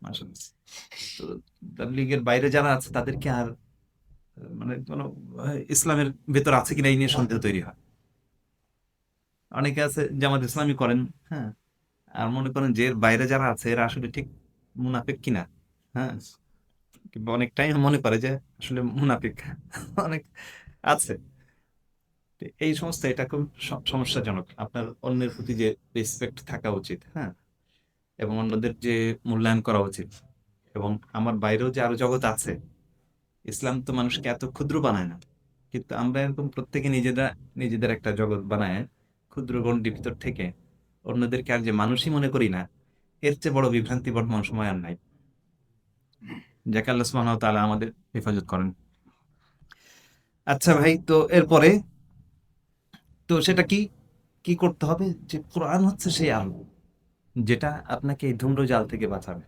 মাশাআল্লাহ, তো তাবলিগের বাইরে যারা আছে তাদেরকে আর মানে কোনো ইসলামের ভেতর আছে কিনা এই নিয়ে সন্দেহ তৈরি হয়। অনেকে আছে জামাত ইসলামী করেন, হ্যাঁ, আর মনে করেন যে এর বাইরে যারা আছে এরা আসলে ঠিক মুনাফিক কিনা, হ্যাঁ, কিংবা অনেকটাই মনে করে যে আসলে মুনাফিক অনেক আছে। তো এই সমস্ত, এটা খুব সমস্যাজনক। আপনার অন্যের প্রতি যে রেসপেক্ট থাকা উচিত, হ্যাঁ, এবং অন্যদের যে মূল্যায়ন করা উচিত, এবং আমার বাইরেও যে আরো জগৎ আছে, ইসলাম তো মানুষকে এত ক্ষুদ্র বানায় না, কিন্তু আমরা এরকম প্রত্যেকে নিজেরা নিজেদের একটা জগৎ বানায় ক্ষুদ্র গণ্ডির ভিতর থেকে অন্যদেরকে আর যে মানুষই মনে করি না, এর চেয়ে বড় বিভ্রান্তি বর্তমান সময় আর নাই। যাকে আল্লাহ সুবহানাহু ওয়া তাআলা আমাদের হেফাজত করেন। আচ্ছা ভাই, তো এরপরে তো সেটা কি কি করতে হবে? যে কোরআন হচ্ছে সেই আলো যেটা আপনাকে এই ধূম্রজাল থেকে বাঁচাবে,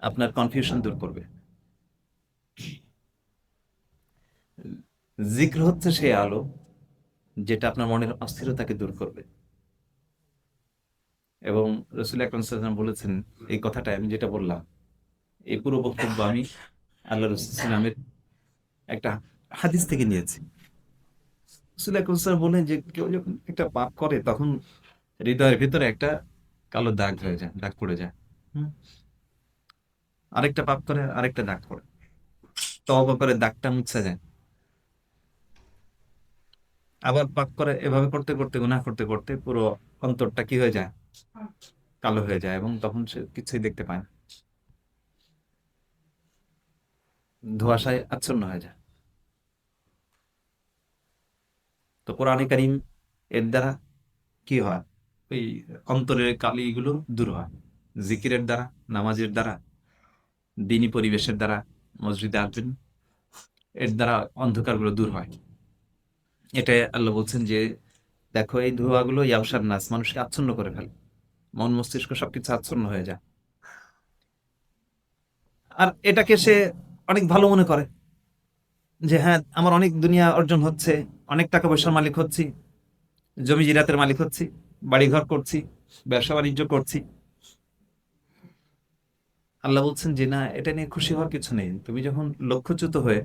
আপনার কনফিউশন দূর করবে। জিক্র হচ্ছে সেই আলো যেটা আপনার মনের অস্থিরতাকে দূর করবে। এবং রসুল আকরাম সাল্লাল্লাহু আলাইহি ওয়াসাল্লাম বলেছেন, এই কথাটা আমি যেটা বললাম, এই পুরো বক্তব্য আমি আল্লাহ রসুল সাল্লামের একটা হাদিস থেকে নিয়েছি। রসুল আকরাম সাল্লাল্লাহু আলাইহি ওয়াসাল্লাম বলেন যে কেউ যখন একটা পাপ করে তখন হৃদয়ের ভিতরে একটা কালো দাগ হয়ে যায়, দাগ পড়ে যায়। হুম। আরেকটা পাপ করে আরেকটা দাগ পড়ে, তওবা করে দাগটা মুছে যায়, আবার পাপ করে, এভাবে করতে করতে গুনাহ করতে করতে পুরো অন্তরটা কি হয়ে যায়, কালো হয়ে যায়, এবং তখন সে কিছুই দেখতে পায় না, ধোঁয়াশায় আচ্ছন্ন হয়ে যায়। তো কোরআনে কারীম এর দ্বারা কি হয়, ওই অন্তরের কালিগুলো দূর হয়, জিকিরের দ্বারা, নামাজের দ্বারা, দিনী পরিবেশের দ্বারা, মসজিদে আসবেন, এর দ্বারা অন্ধকারগুলো দূর হয়। এটাই আল্লাহ বলছেন যে দেখো এই ধোঁয়াগুলো ইয়াবসার নাস, মানুষকে আচ্ছন্ন করে ফেলে, মন মস্তিষ্ক সবকিছু আচ্ছন্ন হয়ে যায়। আর এটাকে সে অনেক ভালো মনে করে যে হ্যাঁ, আমার অনেক দুনিয়া অর্জন হচ্ছে, অনেক টাকা পয়সার মালিক হচ্ছি, জমি জিরাতের মালিক হচ্ছি, বাড়িঘর করছি, ব্যবসা বাণিজ্য করছি। আল্লাহ বলছেন যে না, এটা নিয়ে খুশি হওয়ার কিছু নেই। তুমি যখন লক্ষ্যচ্যুত হয়ে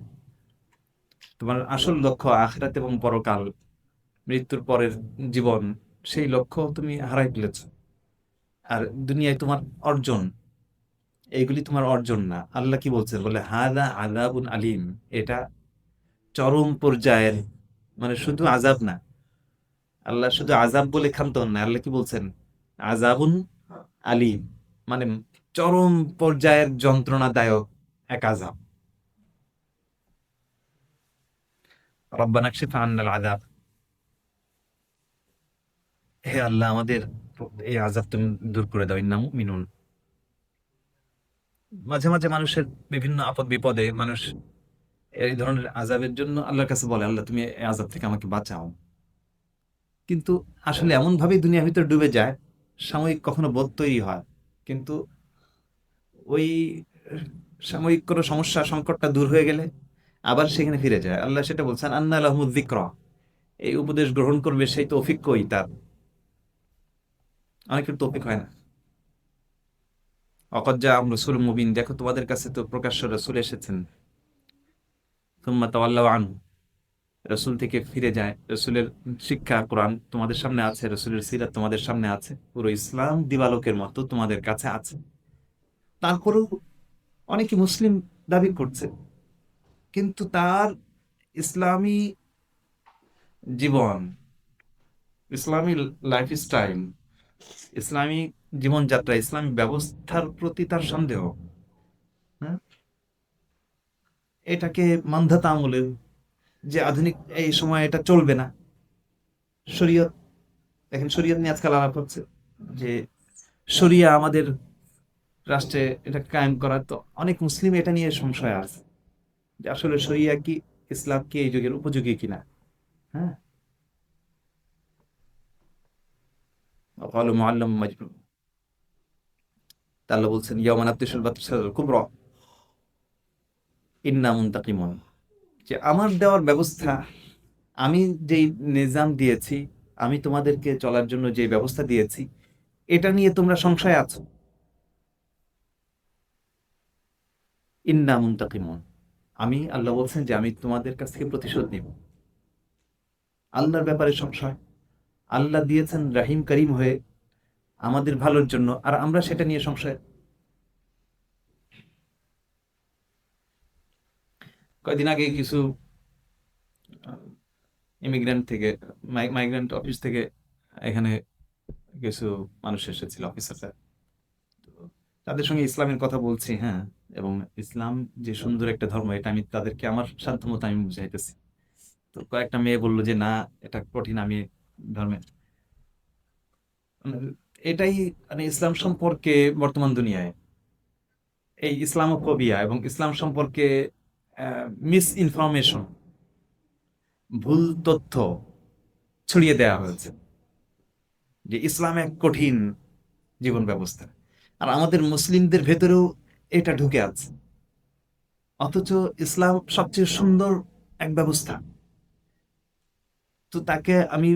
তোমার আসল লক্ষ্য আখিরাত এবং পরকাল, মৃত্যুর পরের জীবন, সেই লক্ষ্য তুমি হারাই ফেলেছ, আর দুনিয়ায় তোমার অর্জন, এইগুলি তোমার অর্জন না। আল্লাহ কি বলছেন, বলে হাদা আযাবুন আলিম, এটা চরম পর্যায়ের, মানে শুধু আযাব না, আল্লাহ শুধু আযাব বলে ক্ষান্ত হন না, আল্লাহ কি বলছেন, আযাবুন আলিম, মানে চরম পর্যায়ের যন্ত্রণাদায়ক এক আযাব। রব্বানা কশিফ আন্নাল আযাব, হে আল্লাহ আমাদের এই আযাব তুমি দূর করে দাও, ইন্না মুমিনুন। মাঝে মাঝে মানুষের বিভিন্ন আপদ বিপদে মানুষ এই ধরনের আযাবের জন্য আল্লাহর কাছে বলে, আল্লাহ তুমি এই আযাব থেকে আমাকে বাঁচাও, কিন্তু আসলে এমন ভাবেই দুনিয়ার ভিতর ডুবে যায়, সাময়িক কখনো বোধ তৈরি হয়, কিন্তু ওই সাময়িক কোনো সমস্যা সংকটটা দূর হয়ে গেলে আবার সেখানে ফিরে যায়। আল্লাহ সেটা বলছেন, আন্না লাহুমুয যিকরা, এই উপদেশ গ্রহণ করবে সেই তৌফিক কই তার? অনেকের তৌফিক হয় না। ওয়াকাদ জাআকুম রাসূলুম মুবিন, দেখো তোমাদের কাছে তো প্রকাশ্য রাসূল এসেছেন। সুম্মা তাওয়াল্লাউ আনহু, রসুল থেকে ফিরে যায়। রসুলের শিক্ষা কোরআন তোমাদের সামনে আছে, রসুলের সিরাত তোমাদের সামনে আছে, পুরো ইসলাম দিবালোকের মতো তোমাদের কাছে আছে। তারপরেও অনেকে মুসলিম দাবি করছে, কিন্তু তার ইসলামী জীবন, ইসলামী লাইফস্টাইল, ইসলামী জীবনযাত্রা, ইসলামী ব্যবস্থার প্রতি তার সন্দেহ। হ্যাঁ, এটাকে মান্ধাতা আমলের, যে আধুনিক এই সময় এটা চলবে না। শরীয়ত, দেখেন শরীয়ত নিয়ে আজকাল আলাপ হচ্ছে যে শরিয়া আমাদের রাষ্ট্রে এটা কায়েম করা। তো অনেক মুসলিম এটা নিয়ে সংশয় আছে যে আসলে শরিয়া কি, ইসলাম কি এই যুগের উপযোগী কিনা। হ্যাঁ, ক্বালু মুআল্লাম মাজনুন। তা আল্লাহ বলছেন, ইয়াওমা নাবতিশুল বাতশাল কুবরা ইন্না মুনতাকিমুন, যে আমার দেওয়ার ব্যবস্থা, আমি যেই নিজাম দিয়েছি, আমি তোমাদেরকে চলার জন্য যে ব্যবস্থা দিয়েছি, এটা নিয়ে তোমরা সংশয় আছো। ইন্না মুনতাকিমুন, আমি আল্লাহ বলছেন যে আমি তোমাদের কাছ থেকে প্রতিশোধ নিব। আল্লাহর ব্যাপারে সংশয়, আল্লাহ দিয়েছেন রাহিম করিম হয়ে আমাদের ভালোর জন্য, আর আমরা সেটা নিয়ে সংশয়। কয়েকদিন আগে কিছু ইমিগ্রেন্ট থেকে, মাইগ্রেন্ট অফিস থেকে এখানে কিছু মানুষ এসেছিল, অফিসাররা। তো তাদের সঙ্গে ইসলামের কথা বলছি, হ্যাঁ, এবং ইসলাম যে সুন্দর একটা ধর্ম, এটা আমি তাদেরকে আমার সাধ্যমতো আমি বুঝাইতেছি। তো কয়েকটা মেয়ে বললো যে না, এটা কঠিন, আমি ধর্মের মানে এটাই, মানে ইসলাম সম্পর্কে বর্তমান দুনিয়ায় এই ইসলামোফোবিয়া এবং ইসলাম সম্পর্কে মিস ইনফরমেশন, ভুল তথ্য ছড়িয়ে দেওয়া হয়েছে যে ইসলাম এক কঠিন জীবন ব্যবস্থা, আর আমাদের মুসলিমদের ভেতরেও এটা ঢুকে আছে। অথচ ইসলাম সবচেয়ে সুন্দর এক ব্যবস্থা। তো তাকে আমি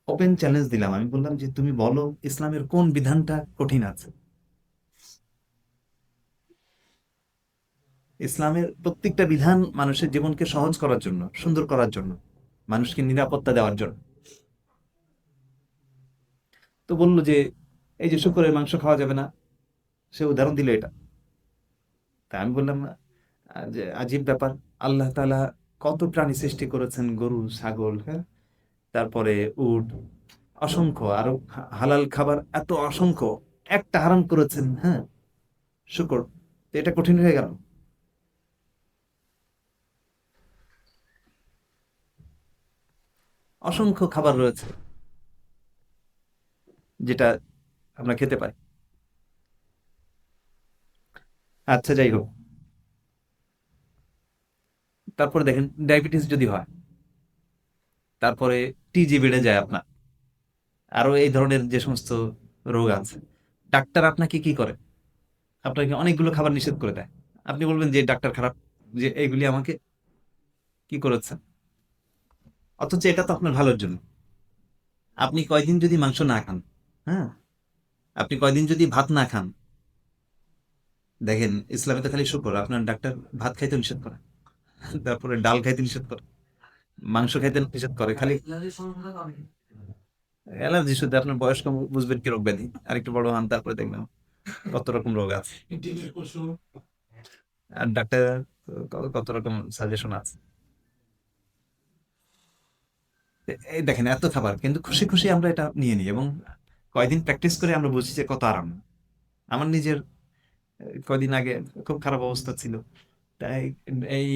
ওপেন চ্যালেঞ্জ দিলাম, আমি বললাম যে তুমি বলো ইসলামের কোন বিধানটা কঠিন আছে। ইসলামের প্রত্যেকটা বিধান মানুষের জীবনকে সহজ করার জন্য, সুন্দর করার জন্য, মানুষকে নিরাপত্তা দেওয়ার জন্য। তো বললো যে এই যে শুকরের মাংস খাওয়া যাবে না, সে উদাহরণ দিল এটা। তা আমি বললাম যে আজীব ব্যাপার, আল্লাহ তাআলা কত প্রাণী সৃষ্টি করেছেন, গরু, ছাগল, হ্যাঁ, তারপরে উট, অসংখ্য আরো হালাল খাবার এত অসংখ্য, একটা হারাম করেছেন, হ্যাঁ, শুকর। তো এটা কঠিন হয়ে গেল? অসংখ্য খাবার রয়েছে যেটা আমরা খেতে পারি। আচ্ছা, যাই হোক, তারপরে দেখেন ডায়াবেটিস যদি হয়, তারপরে টিজি বেড়ে যায় আপনার, আরো এই ধরনের যে সমস্ত রোগ আছে, ডাক্তার আপনাকে কি করে? আপনাকে অনেকগুলো খাবার নিষেধ করে দেয়। আপনি বলবেন যে ডাক্তার খারাপ, যে এইগুলি আমাকে কি করেছে, অথচ এটা তো আপনার ভালোর জন্য। আপনি কয়দিন যদি মাংস না খান, হ্যাঁ, আপনি কয়দিন যদি ভাত না খান, দেখেন ইসলামে তো খালি শুকর, আপনার ডাক্তার ভাত খাইতে নিষেধ করে, তারপরে ডাল খাইতে নিষেধ করে, মাংস খাইতে নিষেধ করে, খালি অ্যালার্জি শুধু। আপনার বয়স কম, বুঝবেন কি রোগ ব্যাধি, আর একটু বড় হন তারপরে দেখবেন কত রকম রোগ আছে, আর ডাক্তার কত রকম সাজেশন আছে। এই দেখেন এত খাবার, কিন্তু খুশি খুশি আমরা এটা নিয়ে নিই, এবং কয়দিন প্র্যাকটিস করে আমরা বুঝি যে কত আরাম। আমার নিজের কয়দিন আগে খুব খারাপ অবস্থা ছিল, তাই এই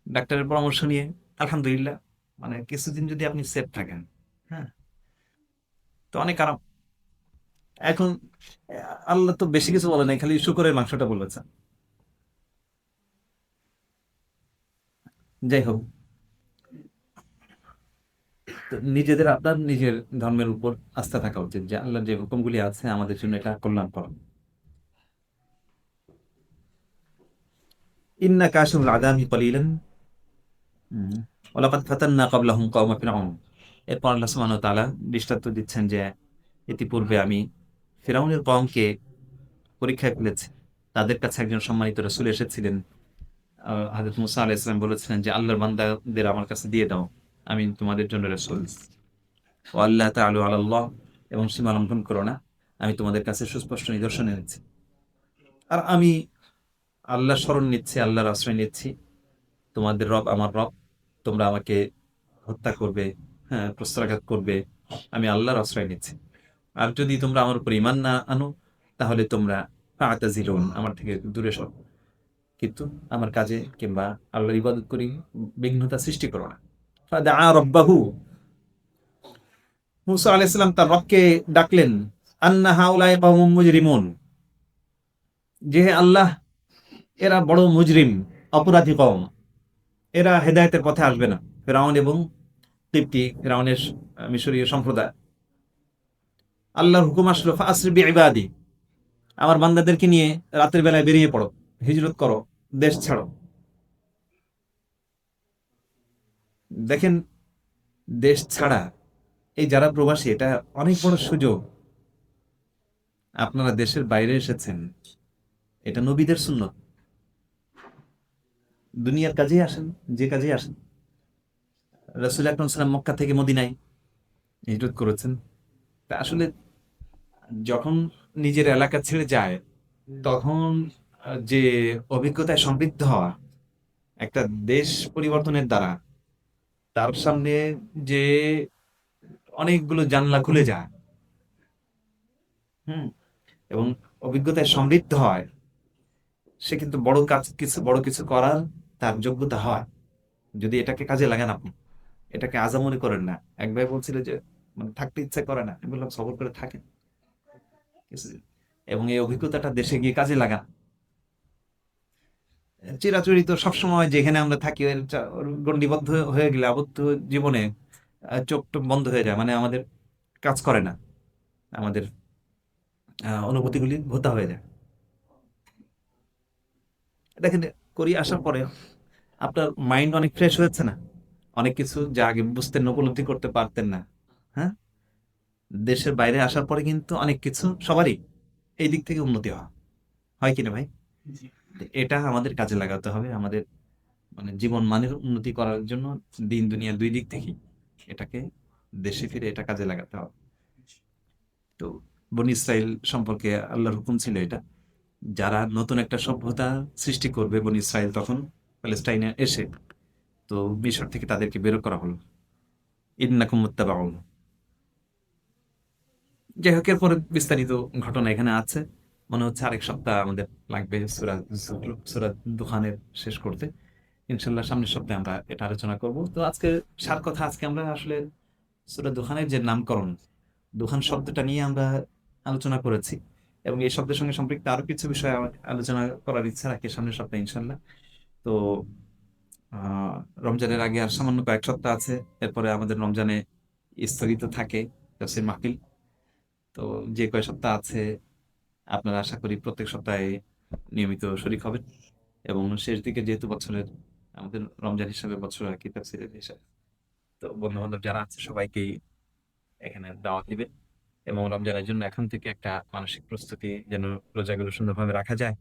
ডাক্তারের পরামর্শ নিয়ে আলহামদুলিল্লাহ, মানে কিছুদিন যদি আপনি সেফ থাকেন, হ্যাঁ, তো অনেক আরাম। এখন আল্লাহ তো বেশি কিছু বলে নাই, খালি শুকরের মাংসটা বলেছেন। যাই হোক, তো নিজেদের, আপনার নিজের ধর্মের উপর আস্থা থাকা উচিত যে আল্লাহর যে হুকুমগুলি আছে আমাদের জন্য এটা কল্যাণকর। ইন্না কাশিফুল আযাবি কলিলান ওয়ালাকাদ ফাতান্না ক্বাবলাহুম কওমা ফিরআউন। এরপর আল্লাহ সুবহানাহু ওয়া তাআলা দৃষ্টান্ত দিচ্ছেন যে ইতিপূর্বে আমি ফিরআউনের কওমকে পরীক্ষায় ফেলেছি। তাদের কাছে একজন সম্মানিত রাসূল এসেছিলেন। হযরত মুসা আলাইহিস সালাম বলেছিলেন যে আল্লাহর বান্দাদের আমার কাছে দিয়ে দাও, আমি তোমাদের জন্য রাসূল। ওয়া আল্লা তা'আলু আলাল্লাহ, এবং সীমা লঙ্ঘন করো না, আমি তোমাদের কাছে সুস্পষ্ট নিদর্শন এনেছি। আর আমি আল্লাহর শরণ নিচ্ছি, আল্লাহর আশ্রয় নিচ্ছি। তোমাদের রব আমার রব, তোমরা আমাকে হত্যা করবে, হ্যাঁ, প্রস্তরাঘাত করবে, আমি আল্লাহর আশ্রয় নিচ্ছি। আর যদি তোমরা আমার উপর ঈমান না আনো, তাহলে তোমরা ফা'তাজিলুন, আমার থেকে দূরে সরো। কিন্তু আমার কাজে কিংবা আল্লাহর ইবাদত করি বিঘ্নতা সৃষ্টি করো না। ফাদাআ রাব্বাহু, মুসা আলাইহিস সালাম তার রবকে ডাকলেন, আন্না হাউলাই কওমুম মুজরিমুন, যে হে আল্লাহ, এরা বড় মুজরিম, অপরাধী কওম, এরা হেদায়েতের পথে আসবে না। ফিরআউন এবং কিপ্তি, ফিরআউনের মিশরীয় সম্প্রদায়। আল্লাহর হুকুম আসলো, ফাসরি বিইবাদি, আমার বান্দাদেরকে নিয়ে রাতের বেলায় বেরিয়ে পড়ো, হিজরত করো, দেশ ছাড়ো। দেখেন, দেশ ছাড়া, এই যারা প্রবাসী, এটা অনেক বড় সুযোগ। আপনারা দেশের বাইরে এসেছেন, এটা নবীদের সুন্নত। দুনিয়ার কাজেই আসেন, যে কাজেই আসেন। রাসূল আকরাম সাল্লাল্লাহু মক্কা থেকে মদিনায় হিজরত করেছেন। তা আসলে যখন নিজের এলাকা ছেড়ে যায়, তখন যে অভিজ্ঞতায় সমৃদ্ধ হওয়া, একটা দেশ পরিবর্তনের দ্বারা তার সামনে যে অনেকগুলো জানলা খুলে যায়, হুম, এবং অভিজ্ঞতায় সমৃদ্ধ হয়, সে কিন্তু বড় কিছু করার তার যোগ্যতা হয়, যদি এটাকে কাজে লাগান আপনি। এটাকে আজামরি করেন না। এক ভাই বলছিল যে মানে থাকতে ইচ্ছা করে না, আমি বললাম সবর করে থাকেন কিছুদিন, এবং এই অভিজ্ঞতাটা দেশে গিয়ে কাজে লাগান। চিরাচরিত সবসময় যেখানে আমরা থাকি ওর গণ্ডিবদ্ধ হয়ে গেলে, আবদ্ধ জীবনে চোখ টোক বন্ধ হয়ে যায়, মানে আমাদের কাজ করে না, আমাদের অনুভূতিগুলি ভোঁতা হয়ে যায়। দেখেন, কোরিয়া আসার পরে আপনার মাইন্ড অনেক ফ্রেশ হয়েছে না? অনেক কিছু যা আগে বুঝতেন না, উপলব্ধি করতে পারতেন না, হ্যাঁ, দেশের বাইরে আসার পরে কিন্তু অনেক কিছু সবারই এই দিক থেকে উন্নতি হয় কিনা ভাই? এটা আমাদের কাজে লাগাতে হবে, আমাদের মানে জীবন মানের উন্নতি করার জন্য দিন দুনিয়া দুই দিক থেকেই এটাকে, দেশে ফিরে এটা কাজে লাগাতে হবে। তো বনি ইসরাইল সম্পর্কে আল্লাহর হুকুম ছিল এটা, যারা নতুন একটা সভ্যতা সৃষ্টি করবে বনি ইসরাইল, তখন প্যালেস্টাইনে এসে, তো মিশর থেকে তাদেরকে বের করা হলো, ইন্নাকুম মুত্তাবাউন। যাই হোক, এরপরে বিস্তারিত ঘটনা এখানে আছে। মনে হচ্ছে আরেক সপ্তাহ আমাদের লাগবে সূরা দুখানের শেষ করতে। ইনশাল্লাহ সামনের সপ্তাহে আমরা এটা আলোচনা করব। তো আজকে সার কথা, আজকে আমরা আসলে সূরা দুখানের যে নামকরণ, দুখান শব্দটা নিয়ে আমরা আলোচনা করেছি, এবং এই শব্দের সঙ্গে সম্পৃক্ত আরো কিছু বিষয় আমার আলোচনা করার ইচ্ছা রাখি সামনের সপ্তাহে ইনশাল্লাহ। তো আহ রমজানের আগে আর সামান্য কয়েক সপ্তাহ আছে, এরপরে আমাদের রমজানে স্থগিত থাকে তাফসীর মাহফিল। তো যে কয় সপ্তাহ আছে, আপনারা আশা করি প্রত্যেক সপ্তাহে নিয়মিত শরীক হবেন, এবং শেষ দিকে যেহেতু বছরের আমাদের রমজান হিসাবে বছর আর কি তাফসীরের হিসাবে, তো বন্ধু বান্ধব যারা আছে সবাইকেই এখানে দাওয়াত দিবেন, এবং রমজানের জন্য এখন থেকে একটা মানসিক প্রস্তুতি, যেন রোজাগুলো সুন্দরভাবে রাখা যায়,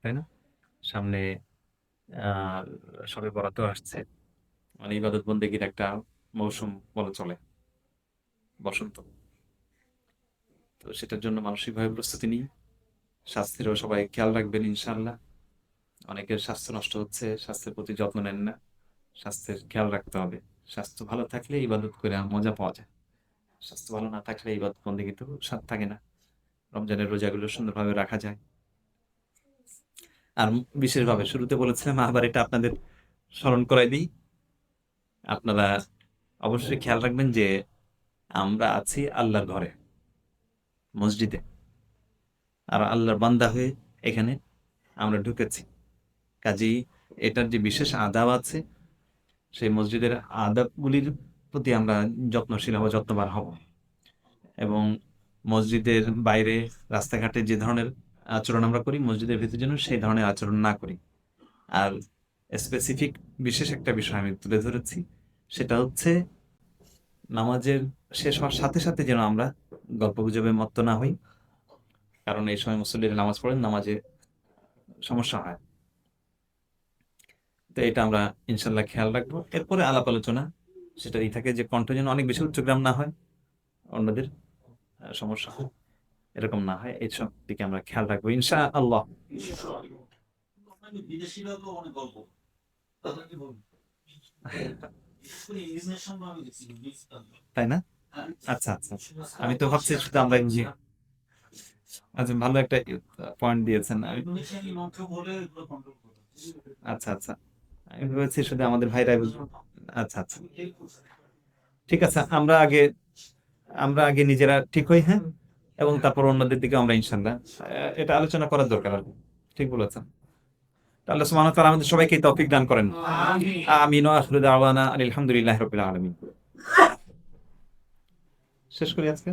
তাই না? সামনে আহ সবে বরাতও আসছে, মানে ইবাদত বন্দেগীর একটা মৌসুম বলা চলে, বসন্ত। তো সেটার জন্য মানসিকভাবে প্রস্তুতি নিই, স্বাস্থ্যেরও সবাই খেয়াল রাখবেন ইনশাআল্লাহ। অনেকের স্বাস্থ্য নষ্ট হচ্ছে, স্বাস্থ্যের প্রতি যত্ন নেন না, স্বাস্থ্যের খেয়াল রাখতে হবে। স্বাস্থ্য ভালো থাকলে ইবাদত করে মজা পাওয়া যায়, স্বাস্থ্য ভালো না থাকলে ইবাদত বন্দেগী তো স্বাদ থাকে না, রমজানের রোজাগুলো সুন্দরভাবে রাখা যায়। আর বিশেষভাবে শুরুতে বলেছিলাম, আবার এটা আপনাদের স্মরণ করাই দিই, আপনারা অবশ্যই খেয়াল রাখবেন যে আমরা আছি আল্লাহর ঘরে, মসজিদে, আর আল্লাহর বান্দা হয়ে এখানে আমরা ঢুকেছি। কাজেই এটার যে বিশেষ আদাব আছে, সেই মসজিদের আদাবগুলির প্রতি আমরা যত্নশীল হব, যত্নবান হব, এবং মসজিদের বাইরে রাস্তাঘাটে যে ধরনের আচরণ আমরা করি, মসজিদের ভিতরে যেন সেই ধরনের আচরণ না করি। আর স্পেসিফিক বিশেষ একটা বিষয় আমি তুলে ধরেছি, সেটা হচ্ছে নামাজের শেষ হওয়ার সাথে সাথে যেন আমরা গল্পগুজবে মত্ত না হই, কারণ এই সময় মুসল্লিরা নামাজ পড়েন, নামাজে সমস্যা হয়। তো এটা আমরা ইনশাল্লাহ খেয়াল রাখবো। এরপরে আলাপ আলোচনা সেটাই থাকে যে কণ্ঠ যেন অনেক বেশি উচ্চগ্রাম না হয়, অন্যদের সমস্যা হয়, এরকম না হয়, এইসব দিকে আমরা খেয়াল রাখবো ইনশা আল্লাহ। বিদেশিরা তো অনেক গল্প, তাদের কি বলবো? বিশেষ করে ইংলিশ নেশন আমি দেখছি, তাই না? আচ্ছা আচ্ছা, আমি তো ভাবছি শুধু আমরা ইংরেজি। আচ্ছা, ভালো একটা পয়েন্ট দিয়েছেন। ইন্দোনেশিয়ান মন্ত্র বলে এগুলো কন্ট্রোল করে। আচ্ছা আচ্ছা, আমি ভেবেছি শুধু আমাদের ভাইরাই বুঝবো। আচ্ছা আচ্ছা, ঠিক আছে, আমরা আগে নিজেরা ঠিক হই, হ্যাঁ, এবং তারপর অন্যদের দিকে আমরা ইনশাল্লাহ এটা আলোচনা করার দরকার আর কি। ঠিক বলেছেন। আল্লাহ সুবহানাহু ওয়া তাআলা আমাদের সবাইকে তৌফিক দান করেন। আমিন ওয়া আখিরু দাওয়ানা আলহামদুলিল্লাহি রাব্বিল আলামিন। শেষ করি আজকে।